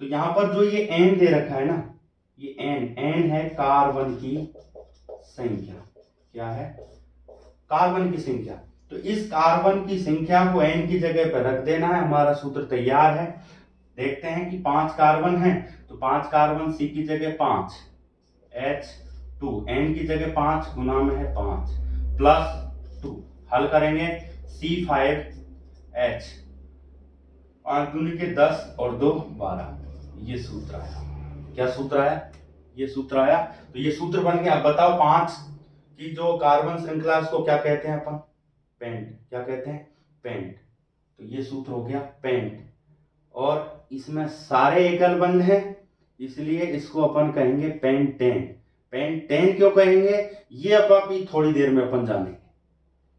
S1: तो यहां पर जो ये N दे रखा है ना, ये N है कार्बन की संख्या। क्या है? कार्बन की संख्या। तो इस कार्बन की संख्या को N की जगह पर रख देना है, हमारा सूत्र तैयार है। देखते हैं कि 5 कार्बन है तो 5 कार्बन C की जगह 5, H2 N की जगह 5 गुना में है 5 +2, हल करेंगे C5H, 5 दूनी के 10 और 2 12, ये सूत्र आया। क्या सूत्र आया? ये सूत्र आया। तो ये सूत्र बन गया। अब बताओ 5 की जो कार्बन श्रृंखला उसको क्या कहते हैं अपन? पेंट। क्या कहते हैं? पेंट। तो ये सूत्र हो गया पेंट। और इसमें सारे एकल बंध हैं इसलिए इसको अपन कहेंगे पेंटेन। पेंटेन क्यों कहेंगे ये अब अभी थोड़ी देर में अपन जानेंगे।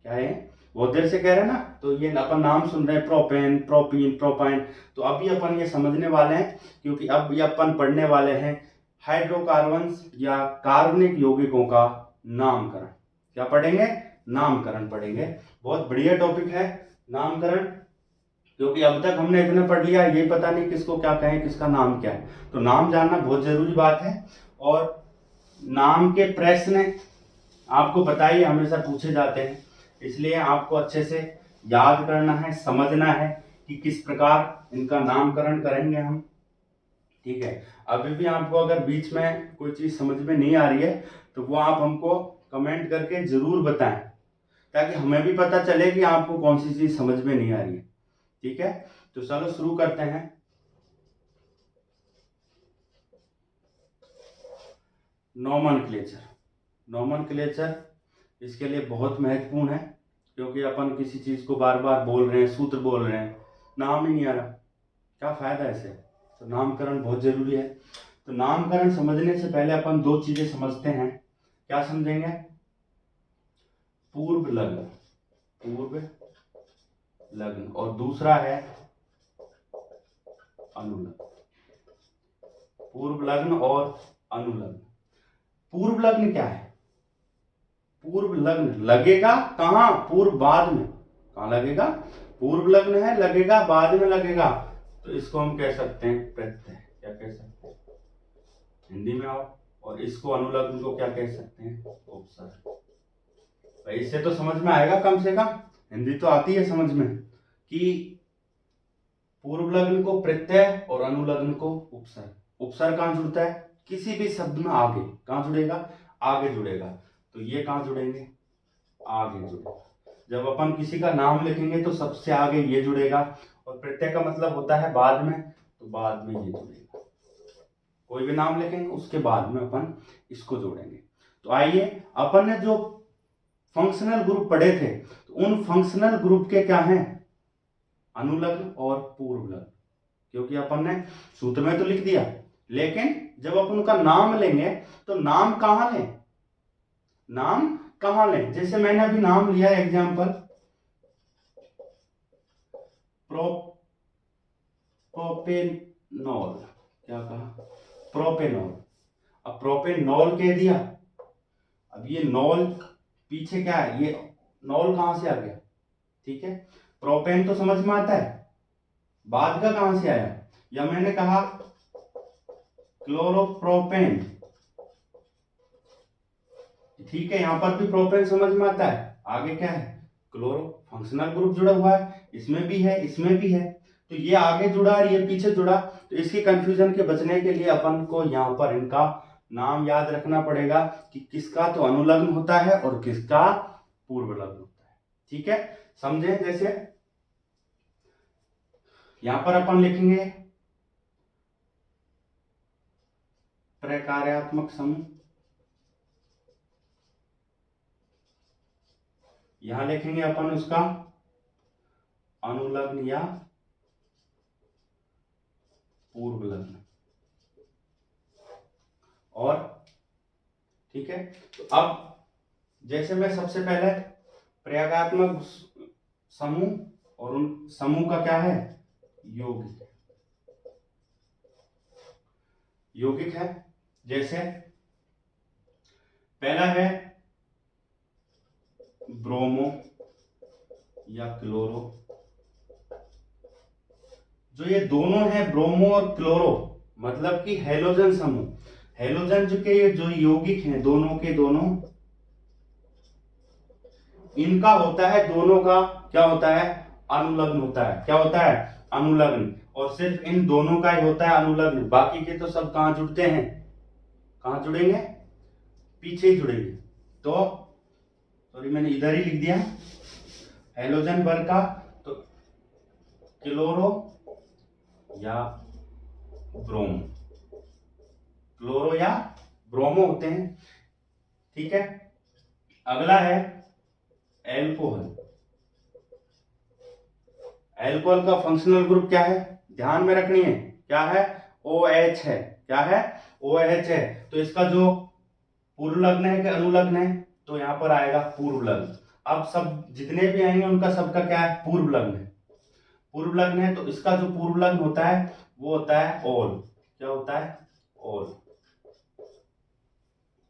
S1: क्या है? बहुत देर से कह रहे हैं ना, तो ये अपन नाम सुन रहे हैं प्रोपेन, प्रोपीन, प्रोपाइन। तो अभी अपन ये समझने वाले हैं क्योंकि अब ये अपन पढ़ने वाले हैं हाइड्रोकार्बन्स या कार्बनिक यौगिकों का नामकरण। क्या पढ़ेंगे? नामकरण पढ़ेंगे। बहुत बढ़िया टॉपिक है नामकरण, क्योंकि अब तक हमने इतना पढ़ लिया ये पता नहीं किसको क्या कहें, किसका नाम क्या है। तो नाम जानना बहुत जरूरी बात है। और नाम के प्रश्न आपको पता ही हमेशा पूछे जाते हैं, इसलिए आपको अच्छे से याद करना है, समझना है कि किस प्रकार इनका नामकरण करेंगे हम। ठीक है। अभी भी आपको अगर बीच में कोई चीज समझ में नहीं आ रही है तो वो आप हमको कमेंट करके जरूर बताएं, ताकि हमें भी पता चले कि आपको कौन सी चीज समझ में नहीं आ रही है। ठीक है, तो चलो शुरू करते हैं। नोमेनक्लेचर। नोमेनक्लेचर इसके लिए बहुत महत्वपूर्ण है, क्योंकि अपन किसी चीज को बार बार बोल रहे हैं, सूत्र बोल रहे हैं, नाम ही नहीं आ रहा, क्या फायदा है इससे। तो नामकरण बहुत जरूरी है। तो नामकरण समझने से पहले अपन दो चीजें समझते हैं। क्या समझेंगे? पूर्व लग्न, पूर्व लग्न, और दूसरा है अनुलग्न। पूर्व लग्न और अनुलग्न। पूर्व लग्न क्या है? पूर्व लग्न लगेगा कहां? पूर्व बाद में। कहां लगेगा? पूर्व लग्न है, लगेगा बाद में लगेगा, तो इसको हम कह सकते हैं प्रत्यय। क्या कह सकते हैं हिंदी में? और इसको अनुलग्न को क्या कह सकते हैं? उपसर्ग। भाई इससे तो समझ में आएगा, कम से कम हिंदी तो आती है समझ में, कि पूर्व लग्न को प्रत्यय और अनुलग्न को उपसर्ग। उपसर्ग कहां जुड़ता है? किसी भी शब्द में आगे। कहां जुड़ेगा? आगे जुड़ेगा। तो ये कहां जुड़ेंगे? आगे जुड़ेगा। जब अपन किसी का नाम लिखेंगे तो सबसे आगे ये जुड़ेगा, और प्रत्यय का मतलब होता है बाद में, तो बाद में ये जुड़ेगा। कोई भी नाम लिखेंगे उसके बाद में अपन इसको जोड़ेंगे। तो आइए, अपन ने जो फंक्शनल ग्रुप पढ़े थे, तो उन फंक्शनल ग्रुप के क्या हैं? अनुलग्न और पूर्व लग्न। क्योंकि अपन ने सूत्र में तो लिख दिया, लेकिन जब अपन उनका नाम लेंगे तो नाम कहां लें? नाम कहां लें? जैसे मैंने अभी नाम लिया एग्जाम्पल प्रोपेनॉल। क्या कहा? प्रोपेनॉल। अब प्रोपेनॉल कह दिया, अब ये नॉल पीछे क्या है? ये नॉल कहां से आ गया? ठीक है, प्रोपेन तो समझ में आता है, बाद का कहां से आया? या मैंने कहा क्लोरोप्रोपेन, ठीक है, यहां पर भी प्रोपेन समझ में आता है, आगे क्या है? क्लोरो। फंक्शनल ग्रुप जुड़ा हुआ है, इसमें भी है, इसमें भी है, तो ये आगे जुड़ा और ये पीछे जुड़ा। तो इसकी कंफ्यूजन के बचने के लिए अपन को यहां पर इनका नाम याद रखना पड़ेगा कि किसका तो अनुलग्न होता है और किसका पूर्व लग्न होता है। ठीक है, समझे? जैसे यहां पर अपन लिखेंगे प्रकार्यात्मक समूह, यहां लिखेंगे अपन उसका अनुलग्न या पूर्व लग्न। और ठीक है, तो अब जैसे मैं सबसे पहले प्रयोगात्मक समूह और उन समूह का क्या है? यौगिक। यौगिक है, जैसे पहला है ब्रोमो या क्लोरो। जो ये दोनों है ब्रोमो और क्लोरो, मतलब कि हेलोजन समूह। हेलोजन जो के ये जो यौगिक हैं दोनों के दोनों, इनका होता है दोनों का क्या होता है? अनुलग्न होता है। क्या होता है? अनुलग्न। और सिर्फ इन दोनों का ही होता है अनुलग्न, बाकी के तो सब कहां जुड़ते हैं? कहां जुड़ेंगे? पीछे ही जुड़ेंगे। तो सॉरी, मैंने इधर ही लिख दिया हेलोजन वर्ग का, तो क्लोरो या ब्रोमो। क्लोरो या ब्रोमो होते हैं। ठीक है, अगला है एल्कोहल। एल्कोहल का फंक्शनल ग्रुप क्या है? ध्यान में रखनी है, क्या है? OH है। क्या है? OH है। तो इसका जो पूर्व लग्न है कि अनुलग्न है? तो यहां पर आएगा पूर्व लग्न। अब सब जितने भी आएंगे उनका सबका क्या है? पूर्व लग्न है। पूर्व लग्न है, तो इसका जो पूर्व लग्न होता है वो होता है ओल। क्या होता है? ओल।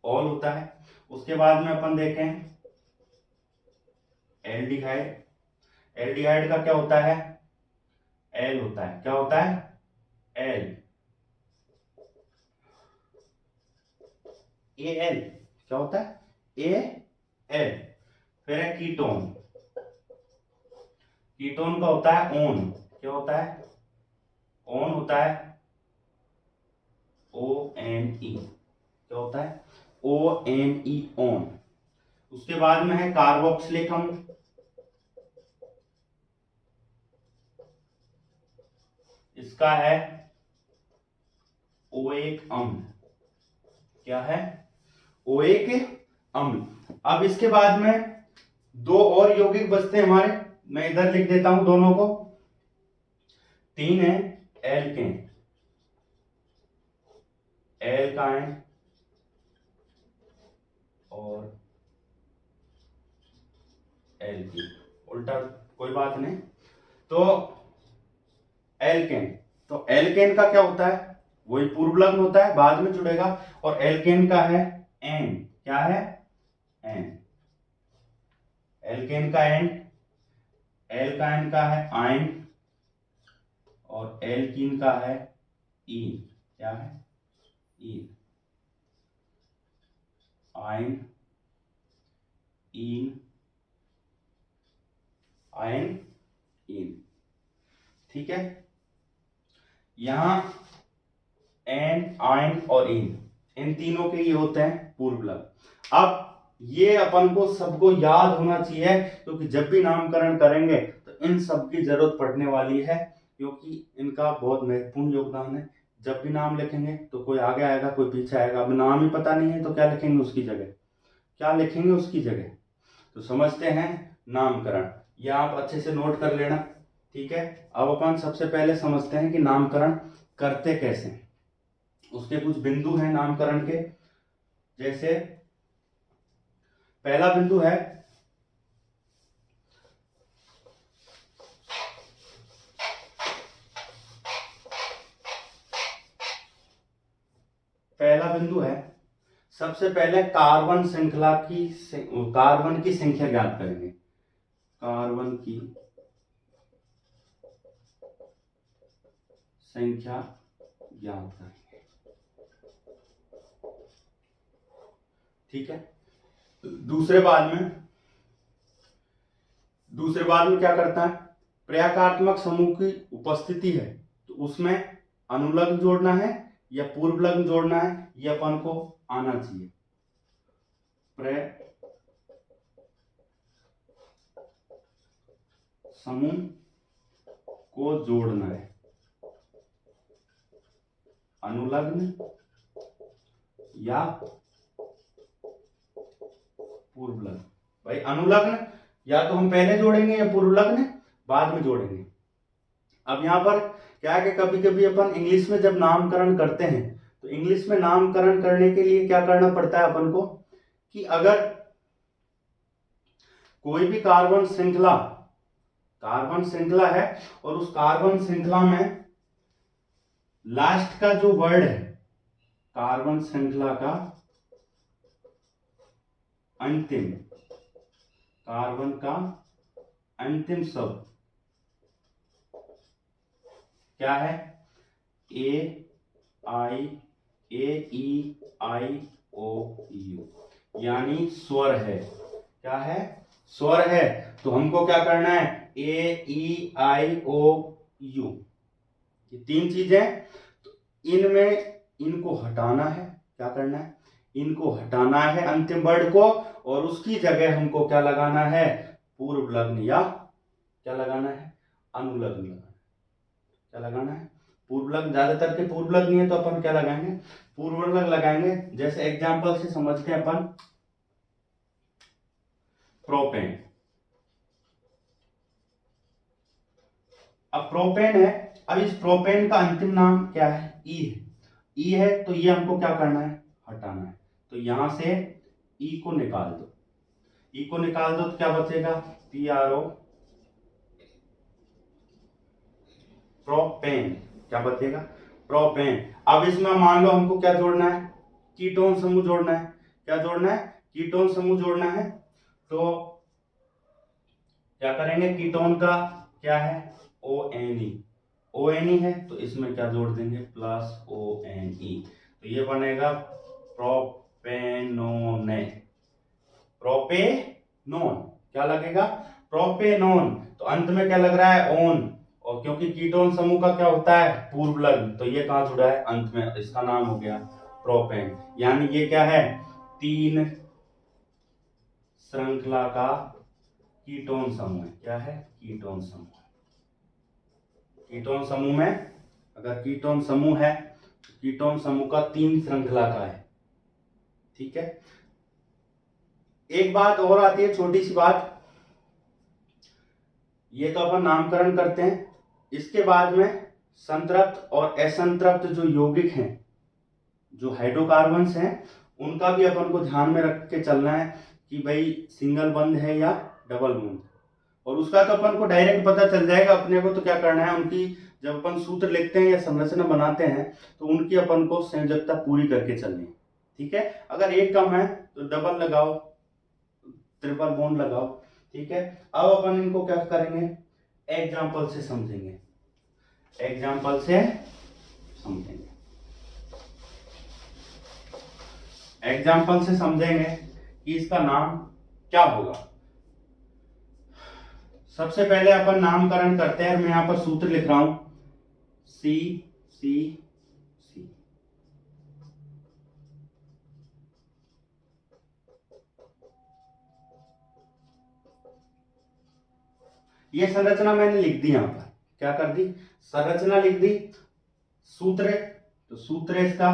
S1: ओल होता है। उसके बाद में अपन देखें एल्डिहाइड। एल्डिहाइड का क्या होता है? एल होता है। क्या होता है? एल। एल क्या होता है? एल। फिर है कीटोन। कीटोन का होता है ओन। क्या होता है? ओन होता है। ONE क्या होता है? ONE on. उसके बाद में है कार्बोक्सिलिक अम्ल, इसका है ओएक अम्ल। क्या है? ओएक अम्ल। अब इसके बाद में दो और यौगिक बचते हैं हमारे, मैं इधर लिख देता हूं दोनों को। 3 है एल्केन, एल्काइन और एल्कीन, उल्टा कोई बात नहीं। तो एल्केन, तो एल्केन का क्या होता है? वही पूर्वलग्न होता है, बाद में जुड़ेगा। और एल्केन का है एन। क्या है? एन। एल्केन का एन, एल्काइन का है आइन और एल्कीन का है ईन। क्या है? ईन। आइन, ईन, आइन, ईन। ठीक है। यहां एन, आइन और इन, इन तीनों के ये होते हैं पूर्वलग्न। अब ये अपन को सबको याद होना चाहिए, क्योंकि जब भी नामकरण करेंगे तो इन सब की जरूरत पड़ने वाली है, क्योंकि इनका बहुत महत्वपूर्ण योगदान है। जब भी नाम लिखेंगे तो कोई आगे आएगा, कोई पीछे आएगा। अब नाम ही पता नहीं है तो क्या लिखेंगे उसकी जगह? क्या लिखेंगे उसकी जगह? तो समझते हैं नामकरण। यह आप अच्छे से नोट कर लेना। ठीक है। अब अपन सबसे पहले समझते हैं कि नामकरण करते कैसे। उसके कुछ बिंदु हैं नामकरण के। जैसे पहला बिंदु है सबसे पहले कार्बन श्रृंखला की कार्बन की संख्या ज्ञात करेंगे। कार्बन की संख्या ज्ञात करेंगे। ठीक है। दूसरे बाद में क्या करता है? प्रयागात्मक समूह की उपस्थिति है तो उसमें अनुलग्न जोड़ना है या पूर्वलग्न जोड़ना है, ये अपन को आना चाहिए। समूह को जोड़ना है, अनुलग्न या पूर्वलग्न। भाई अनुलग्न या तो हम पहले जोड़ेंगे या पूर्वलग्न बाद में जोड़ेंगे। अब यहां पर क्या है कि कभी कभी अपन इंग्लिश में जब नामकरण करते हैं तो इंग्लिश में नामकरण करने के लिए क्या करना पड़ता है अपन को, कि अगर कोई भी कार्बन श्रृंखला है और उस कार्बन श्रृंखला में लास्ट का जो वर्ड है, कार्बन श्रृंखला का अंतिम, कार्बन का अंतिम शब्द क्या है? ए ई आई ओ यू, यानी स्वर है। क्या है? स्वर है। तो हमको क्या करना है? ए ई आई ओ यू, ये 3 चीजें। तो इनमें इनको हटाना है। क्या करना है? इनको हटाना है अंतिम वर्ड को, और उसकी जगह हमको क्या लगाना है? पूर्वलग्न या क्या लगाना है? अनुलग्न लगाना। क्या लगाना है? पूर्वलग्न। ज्यादातर के पूर्वलग्न नहीं है तो अपन क्या लगाएंगे? पूर्वलग्न लगाएंगे। जैसे एग्जांपल से समझते हैं अपन, प्रोपेन। अब प्रोपेन है, अब इस प्रोपेन का अंतिम नाम क्या है? ई है। ई है तो ये हमको क्या करना है? हटाना है। तो यहां से ई को निकाल दो। ई को निकाल दो तो क्या बचेगा? PRO, propane. क्या बचेगा? प्रोपेन। अब इसमें मान लो हमको क्या जोड़ना है? कीटोन समूह जोड़ना है। क्या जोड़ना है? कीटोन समूह जोड़ना है। तो क्या करेंगे? कीटोन का क्या है? ONE। ONE है तो इसमें क्या जोड़ देंगे? +ONE। तो ये बनेगा प्रोपेनोन। प्रोपेनोन क्या लगेगा? प्रोपेनोन। तो अंत में क्या लग रहा है? ओन, और क्योंकि कीटोन समूह का क्या होता है, पूर्व लग्न, तो ये कहाँ जुड़ा है, अंत में, इसका नाम हो गया प्रोपेन। यानी ये क्या है, 3 श्रृंखला का कीटोन समूह है। क्या है, कीटोन समूह। कीटोन समूह में अगर कीटोन समूह है, कीटोन समूह का 3 श्रृंखला का है। ठीक है, एक बात और आती है, छोटी सी बात, ये तो अपन नामकरण करते हैं, इसके बाद में संतृप्त और असंतृप्त जो यौगिक हैं, जो हाइड्रोकार्बन्स हैं, उनका भी अपन को ध्यान में रख के चलना है कि भाई सिंगल बंध है या डबल बंध। और उसका तो अपन को डायरेक्ट पता चल जाएगा। अपने को तो क्या करना है, उनकी जब अपन सूत्र लिखते हैं या संरचना बनाते हैं तो उनकी अपन को संयोजकता पूरी करके चलनी है। ठीक है, अगर एक कम है तो डबल लगाओ, ट्रिपल बॉन्ड लगाओ। ठीक है, अब अपन इनको क्या करेंगे, एग्जाम्पल से समझेंगे, एग्जाम्पल से समझेंगे, एग्जाम्पल से समझेंगे कि इसका नाम क्या होगा। सबसे पहले अपन नामकरण करते हैं, मैं यहां पर सूत्र लिख रहा हूं, सी सी सी। ये संरचना मैंने लिख दी, यहां पर क्या कर दी, संरचना लिख दी। सूत्र, तो सूत्र इसका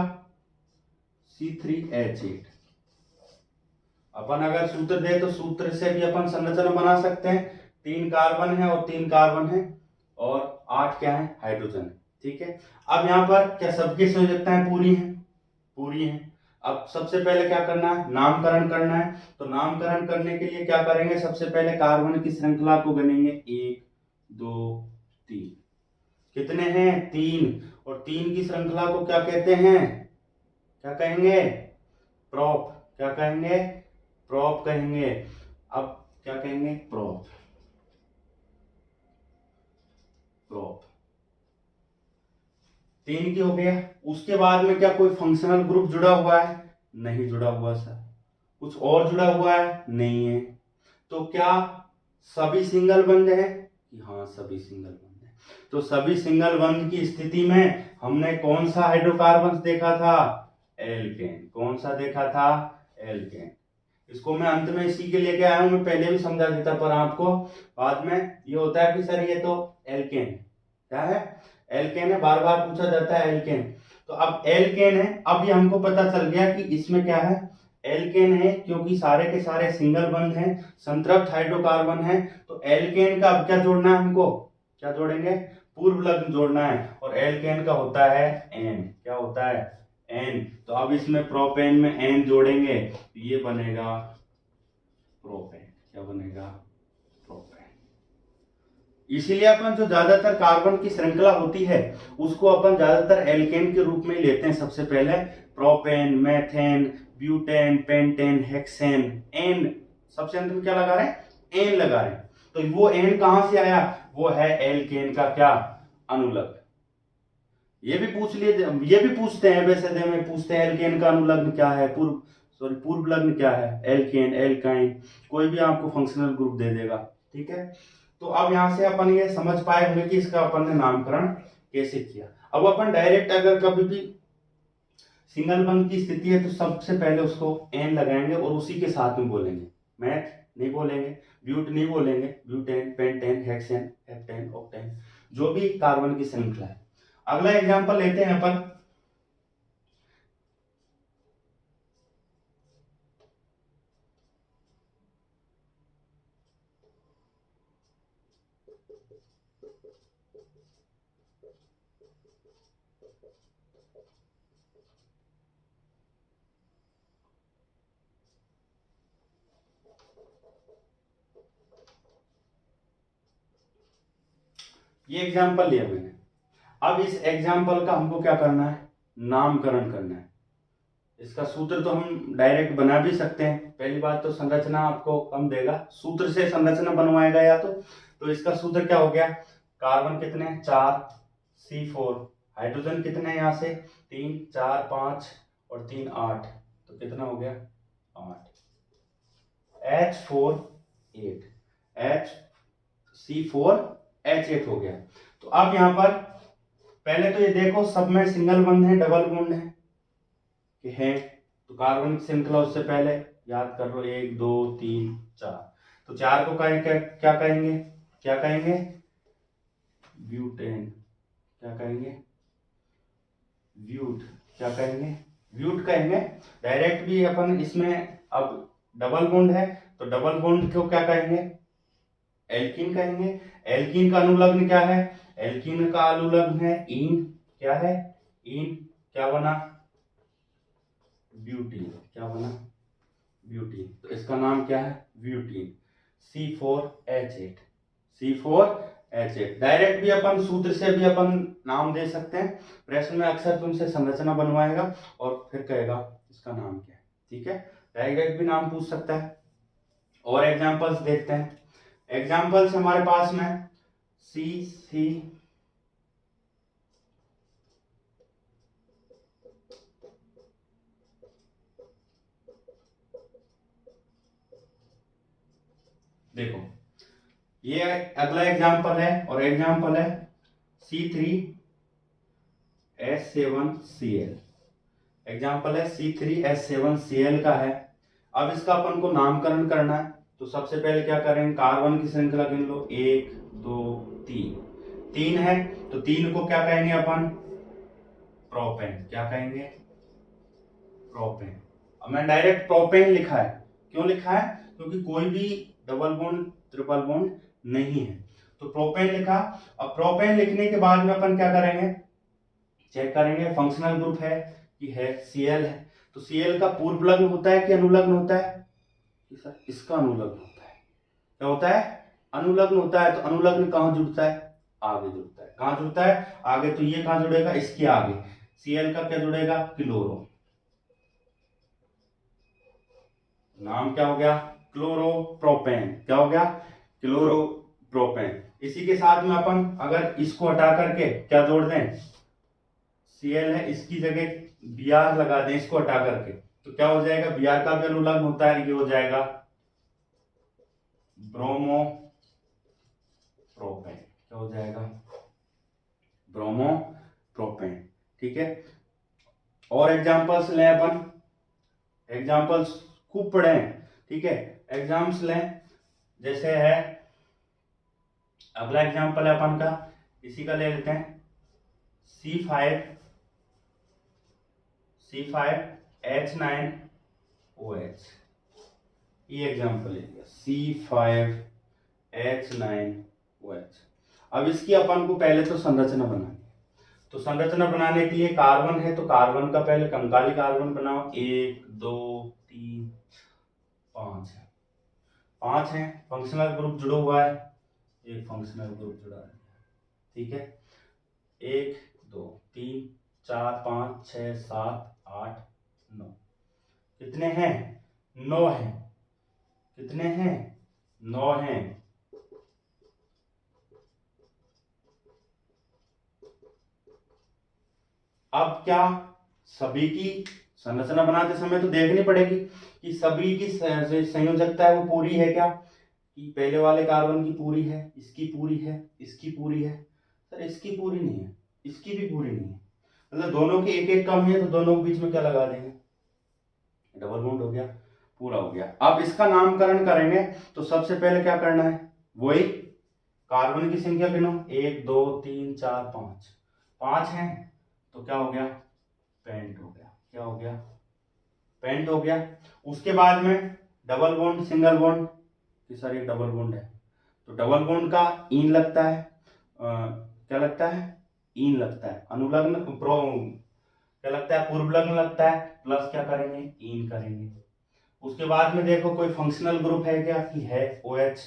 S1: C3H8। अपन अगर सूत्र दे तो सूत्र से भी अपन संरचना बना सकते हैं। 3 कार्बन है और 3 कार्बन है और 8 क्या है, हाइड्रोजन। ठीक है, अब यहाँ पर क्या सबकी संयोजकताएं पूरी हैं, पूरी हैं। अब सबसे पहले क्या करना है, नामकरण करना है। तो नामकरण करने के लिए क्या करेंगे, सबसे पहले कार्बन की श्रृंखला को गिनेंगे, 1 2 3। कितने हैं, 3। और 3 की श्रृंखला को क्या कहते हैं, क्या कहेंगे, प्रोप। क्या कहेंगे, प्रोप कहेंगे। अब क्या कहेंगे, प्रोप, प्रोप। 3 की हो गया। उसके बाद में क्या कोई फंक्शनल ग्रुप जुड़ा हुआ है, नहीं जुड़ा हुआ सर। कुछ और जुड़ा हुआ है, नहीं है। तो क्या सभी सिंगल बंध है, हाँ सभी सिंगल बंध है। तो सभी सिंगल बंध की स्थिति में हमने कौन सा हाइड्रोकार्बन देखा था, एल्केन। कौन सा देखा था, एल्केन। इसको मैं अंत में इसी के लेके आया हूं, मैं पहले भी समझा देता पर आपको बाद में ये होता है कि सर ये तो एल्केन, क्या है, एल्केन है, बार बार पूछा जाता है एल्केन। तो अब एल्केन है, अब ये हमको पता चल गया कि इसमें क्या है, एल्केन है, क्योंकि सारे के सारे सिंगल बंध हैं, संतृप्त हाइड्रोकार्बन है। तो एल्केन का अब क्या जोड़ना है हमको, क्या जोड़ेंगे, पूर्व लग्न जोड़ना है। और एल्केन का होता है एन, क्या होता है, एन। तो अब इसमें प्रोपेन में एन जोड़ेंगे तो ये बनेगा प्रोपेन। क्या बनेगा, प्रोपेन। इसीलिए अपन जो ज्यादातर कार्बन की श्रृंखला होती है उसको अपन ज्यादातर एल्केन के रूप में लेते हैं। सबसे पहले propane, methane, butane, pentane, hexane, ane, सबसे अंत में क्या लगा रहे हैं, एन लगा रहे हैं। तो वो एन कहां से आया, वो है एल्केन का क्या, अनुलग्न। ये भी पूछ लिए, ये भी पूछते हैं, वैसे में पूछते हैं एल्केन का अनुलग्न क्या है, पूर्व लग्न क्या है, एल्केन, एल्काइन, कोई भी आपको फंक्शनल ग्रुप दे देगा। ठीक है, तो अब यहां से अपन ये समझ पाए होंगे कि इसका अपन ने नामकरण कैसे किया। अब अपन डायरेक्ट अगर कभी भी सिंगल बंध की स्थिति है तो सबसे पहले उसको एन लगाएंगे और उसी के साथ में बोलेंगे, मैथ नहीं बोलेंगे, ब्यूट नहीं बोलेंगे, butane, pentane, hexane, heptane, octane, जो भी कार्बन की श्रृंखला है। अगला एग्जांपल लेते हैं अपन, ये एग्जांपल लिया मैंने। अब इस एग्जांपल का हमको क्या करना है, नामकरण करना है। इसका सूत्र तो हम डायरेक्ट बना भी सकते हैं। पहली बात तो संरचना आपको कम देगा, सूत्र से संरचना बनवाएगा या तो इसका सूत्र क्या हो गया, कार्बन कितने, 4, C4, हाइड्रोजन कितने, यहां से 3, 4, 5 और 3, 8, तो कितना हो गया, 8, H4, 8, C4H8 हो गया। तो अब यहाँ पर पहले तो ये देखो सब में सिंगल बॉन्ड है, डबल बॉन्ड है कि है। तो कार्बन की श्रृंखला उससे पहले याद कर लो, 1 2 3 4। तो 4 को क्या कहेंगे, क्या कहेंगे, ब्यूटेन। क्या कहेंगे, ब्यूट। क्या कहेंगे, ब्यूट कहेंगे। डायरेक्ट भी अपन इसमें अब डबल बॉन्ड है तो डबल बॉन्ड को क्या कहेंगे, एल्कीन कहेंगे। एल्कीन का अनुलग्न क्या है, एल्कीन का अनुलग्न है इन। क्या है, इन। क्या बना, ब्यूटीन। क्या बना, ब्यूटीन। तो इसका नाम क्या है, ब्यूटीन। C4H8। C4H8 डायरेक्ट भी अपन सूत्र से भी अपन नाम दे सकते हैं। प्रश्न में अक्सर तुमसे संरचना बनवाएगा और फिर कहेगा इसका नाम क्या है। ठीक है, डायरेक्ट भी नाम पूछ सकता है। और एग्जांपल्स देखते हैं। एग्जांपल्स हमारे पास में सी देखो, ये अगला एग्जांपल है और एग्जांपल है C3H7Cl। एग्जांपल है C3H7Cl का है। अब इसका अपन को नामकरण करना है। तो सबसे पहले क्या करेंगे, कार्बन की श्रृंखला गिन लो, 1 2 3। 3 है तो 3 को क्या कहेंगे अपन, प्रोपेन। क्या कहेंगे, प्रोपेन। अब मैं डायरेक्ट प्रोपेन लिखा है, क्यों लिखा है, क्योंकि कोई भी डबल बॉन्ड ट्रिपल बॉन्ड नहीं है, तो प्रोपेन लिखा। अब प्रोपेन लिखने के बाद में अपन क्या करेंगे, चेक करेंगे फंक्शनल ग्रुप है कि है, Cl है। तो Cl का पूर्व लग्न होता है कि अनुलग्न होता है, इसका अनुलग्न होता है। क्या होता है, अनुलग्न होता है। तो अनुलग्न कहां जुड़ता है, आगे जुड़ता है। कहां जुड़ता है, आगे। तो ये कहां जुड़ेगा, इसके आगे। Cl का क्या जुड़ेगा, क्लोरो। नाम क्या हो गया, क्लोरोप्रोपेन। क्या हो गया, क्लोरोप्रोपेन। इसी के साथ में अपन अगर इसको हटा करके क्या जोड़ दें, Cl है, इसकी जगह Br लगा दें, इसको हटा करके, तो क्या हो जाएगा, Br का भी अनुलग्न होता है, ये हो जाएगा ब्रोमोप्रोपेन। क्या हो जाएगा, ब्रोमोप्रोपेन। ठीक है, और एग्जांपल्स लें अपन, एग्जांपल्स खूब पढ़े। ठीक है, एग्जाम्स लें। जैसे है अगला एग्जांपल है अपन का, इसी का ले लेते हैं, C5H9OH। ये एग्जांपल है C5H9OH। अब इसकी अपन को पहले तो संरचना बनानी है। तो संरचना बनाने के लिए कार्बन है तो कार्बन का पहले कंकाली कार्बन बनाओ, 1 2 3 5 है। 5 है, फंक्शनल ग्रुप जुड़ा हुआ है, एक फंक्शनल ग्रुप जुड़ा है। ठीक है, 1 2 3 4 5 6 7 8 9। कितने हैं, 9 हैं। कितने हैं, 9 हैं। अब क्या, सभी की संरचना बनाते समय तो देखनी पड़ेगी कि सभी की संयोजकता है वो पूरी है क्या, कि पहले वाले कार्बन की पूरी है, इसकी पूरी है, इसकी पूरी है। सर इसकी पूरी नहीं है, इसकी भी पूरी नहीं है, मतलब दोनों की एक एक कम है, तो दोनों के बीच में क्या लगा देंगे, डबल बॉन्ड हो गया, पूरा हो गया। अब इसका नामकरण करेंगे तो सबसे पहले क्या करना है, वही कार्बन की संख्या गिनो, 1 2 3 4 5। 5 है तो क्या हो गया, पेंट हो गया। क्या हो गया, पेंट हो गया। उसके बाद में double bond single bond, sir ये डबल बॉन्ड है तो डबल बॉन्ड का इन लगता है, क्या लगता है, इन लगता है। अनुलग्न क्या लगता है, पूर्व लग्न लगता है, प्लस क्या करेंगे, इन करेंगे। उसके बाद में देखो कोई फंक्शनल ग्रुप है क्या, कि है OH।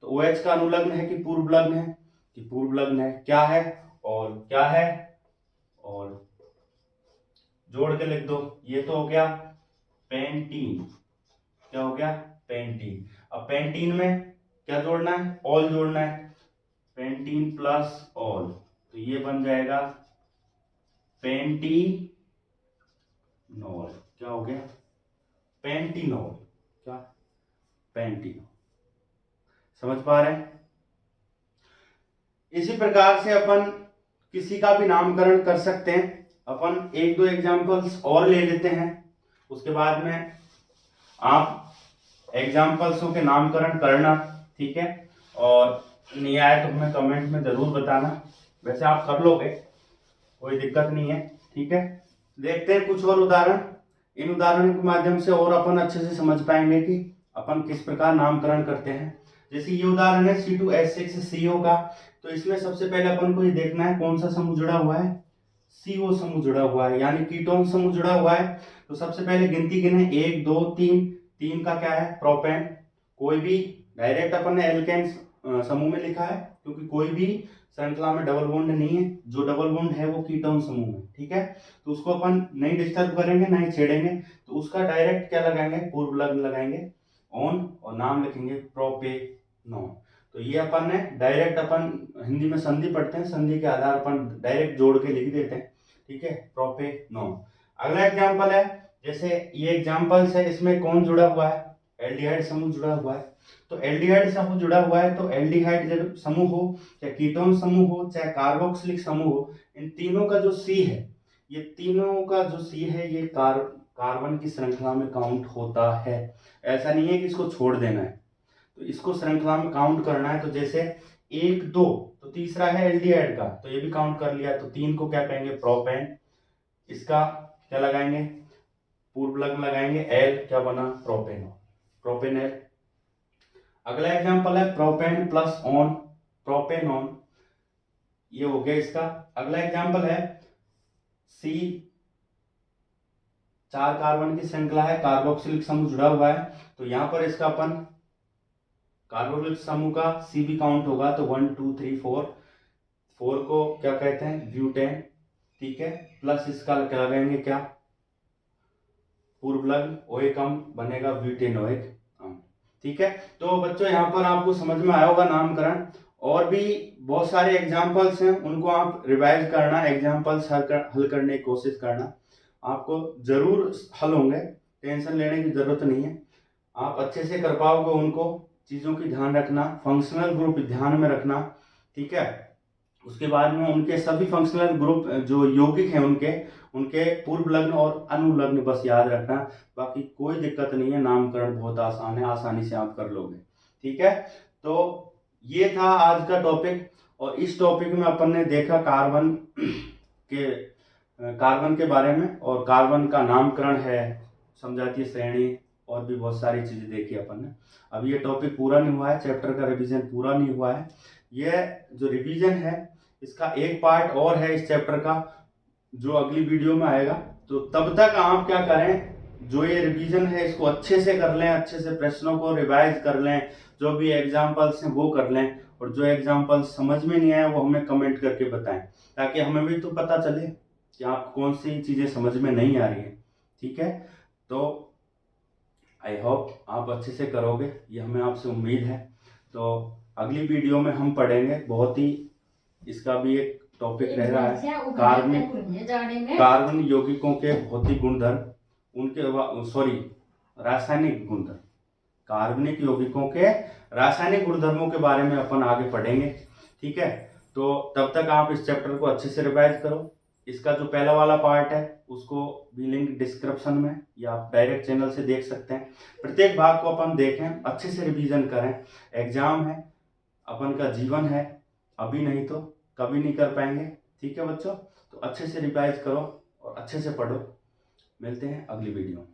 S1: तो OH का अनुलग्न है कि पूर्व लग्न है, कि पूर्व लग्न है। क्या है, और क्या है, और जोड़ के लिख दो। ये तो हो गया पेंटीन। क्या हो गया, पेंटीन। अब पेंटीन में क्या जोड़ना है, ऑल जोड़ना है, पेंटीन प्लस ऑल, तो ये बन जाएगा पेंटीनॉल। क्या हो गया, पेंटीनॉल। क्या, पेंटीनॉल। समझ पा रहे हैं। इसी प्रकार से अपन किसी का भी नामकरण कर सकते हैं। अपन एक दो एग्जाम्पल्स और ले लेते हैं, उसके बाद में आप एग्जाम्पल्सों के नामकरण करना, ठीक है। और नहीं आए तो हमें कमेंट में जरूर बताना, वैसे आप कर लोगे, कोई दिक्कत नहीं है, ठीक है। देखते हैं कुछ और उदाहरण। इन उदाहरणों के माध्यम से और अपन अच्छे से समझ पाएंगे कि अपन किस प्रकार नामकरण करते हैं। जैसे ये उदाहरण है C2H6CO का, तो इसमें सबसे पहले अपन को ये देखना है कौन सा समूह जुड़ा हुआ है, CO समूह जुड़ा हुआ है, यानी कीटोन समूह जुड़ा हुआ है। तो सबसे पहले गिनती गिने, 1 2 3, 3 का क्या है, प्रोपेन। कोई भी डायरेक्ट अपन ने एल्केन समूह में लिखा है, क्योंकि कोई भी श्रृंखला में डबल बॉन्ड नहीं है, जो डबल बॉन्ड है वो कीटोन समूह है, ठीक है। तो उसको अपन नहीं डिस्टर्ब करेंगे, नहीं छेड़ेंगे, तो उसका डायरेक्ट क्या लगाएंगे, पूर्व लग्न लगाएंगे ऑन, और नाम लिखेंगे प्रोपेनॉन। तो ये अपन ने डायरेक्ट, अपन हिंदी में संधि पढ़ते हैं, संधि के आधार पर डायरेक्ट जोड़ के लिख देते हैं, ठीक है, प्रोपेनॉन। अगला एग्जाम्पल है, जैसे ये एग्जाम्पल्स है, इसमें कौन जुड़ा हुआ है, एल्डिहाइड समूह जुड़ा हुआ है। तो एल्डिहाइड समूह जुड़ा हुआ है, तो एल्डिहाइड जब समूह हो, चाहे कीटोन समूह हो, चाहे कार्बोक्सिलिक समूह हो, इन तीनों का जो C है, ये तीनों का जो C है, ये कार्बन की श्रृंखला में काउंट होता है। ऐसा नहीं है कि इसको छोड़ देना है, तो इसको श्रृंखला में काउंट करना है। तो जैसे 1 2, तो तीसरा है एल्डिहाइड का, तो ये भी काउंट कर लिया। तो 3 को क्या कहेंगे, प्रोपेन। इसका क्या लगाएंगे, पूर्व लग्न लगाएंगे, एल, क्या बना, प्रोपेनॉन, प्रोपेनॉल। अगला एग्जांपल है प्रोपेन प्लस ऑन, प्रोपेनॉन, ये हो गया इसका। अगला एग्जांपल है C, 4 कार्बन की श्रृंखला है, कार्बोक्सिलिक समूह जुड़ा हुआ है, तो यहां पर इसका अपन कार्बोक्सिलिक समूह का C भी काउंट होगा, तो 1 2 3 4, 4 को क्या कहते हैं, ब्यूटेन, ठीक है, प्लस इसका क्या लगाएंगे, क्या, पूर्व लग्न OH बनेगा ब्यूटेनोइक, ठीक है। तो बच्चों यहाँ पर आपको समझ में आया होगा नामकरण। और भी बहुत सारे एग्जाम्पल्स हैं, उनको आप रिवाइज करना, एग्जाम्पल्स हल करने की कोशिश करना, आपको जरूर हल होंगे, टेंशन लेने की जरूरत नहीं है, आप अच्छे से कर पाओगे उनको। चीज़ों की ध्यान रखना, फंक्शनल ग्रुप ध्यान में रखना, ठीक है। उसके बाद में उनके सभी फंक्शनल ग्रुप जो यौगिक हैं, उनके पूर्व लग्न और अनुलग्न बस याद रखना, बाकी कोई दिक्कत नहीं है, नामकरण बहुत आसान है, आसानी से आप कर लोगे, ठीक है। तो ये था आज का टॉपिक, और इस टॉपिक में अपन ने देखा कार्बन के बारे में, और कार्बन का नामकरण है, समझाती श्रेणी, और भी बहुत सारी चीजें देखी अपन ने। अब ये टॉपिक पूरा नहीं हुआ है, चैप्टर का रिवीजन पूरा नहीं हुआ है। ये जो रिवीजन है, इसका एक पार्ट और है इस चैप्टर का, जो अगली वीडियो में आएगा। तो तब तक आप क्या करें, जो ये रिवीजन है इसको अच्छे से कर लें, अच्छे से प्रश्नों को रिवाइज कर लें, जो भी एग्जाम्पल्स हैं वो कर लें, और जो एग्जाम्पल्स समझ में नहीं आए वो हमें कमेंट करके बताएं, ताकि हमें भी तो पता चले कि आप कौन सी चीज़ें समझ में नहीं आ रही है, ठीक है। तो आई होप आप अच्छे से करोगे, ये हमें आपसे उम्मीद है। तो अगली वीडियो में हम पढ़ेंगे, बहुत ही इसका भी एक टॉपिक रह रहा है, कार्बन यौगिकों के भौतिक गुणधर्म, उनके रासायनिक गुणधर्म, कार्बनिक यौगिकों के रासायनिक गुणधर्मों के बारे में अपन आगे पढ़ेंगे, ठीक है। तो तब तक आप इस चैप्टर को अच्छे से रिवाइज करो। इसका जो पहला वाला पार्ट है उसको भी लिंक डिस्क्रिप्शन में, या आप डायरेक्ट चैनल से देख सकते हैं। प्रत्येक भाग को अपन देखें, अच्छे से रिवीजन करें, एग्जाम है, अपन का जीवन है, अभी नहीं तो कभी नहीं कर पाएंगे, ठीक है बच्चों। तो अच्छे से रिवाइज करो और अच्छे से पढ़ो। मिलते हैं अगली वीडियो में।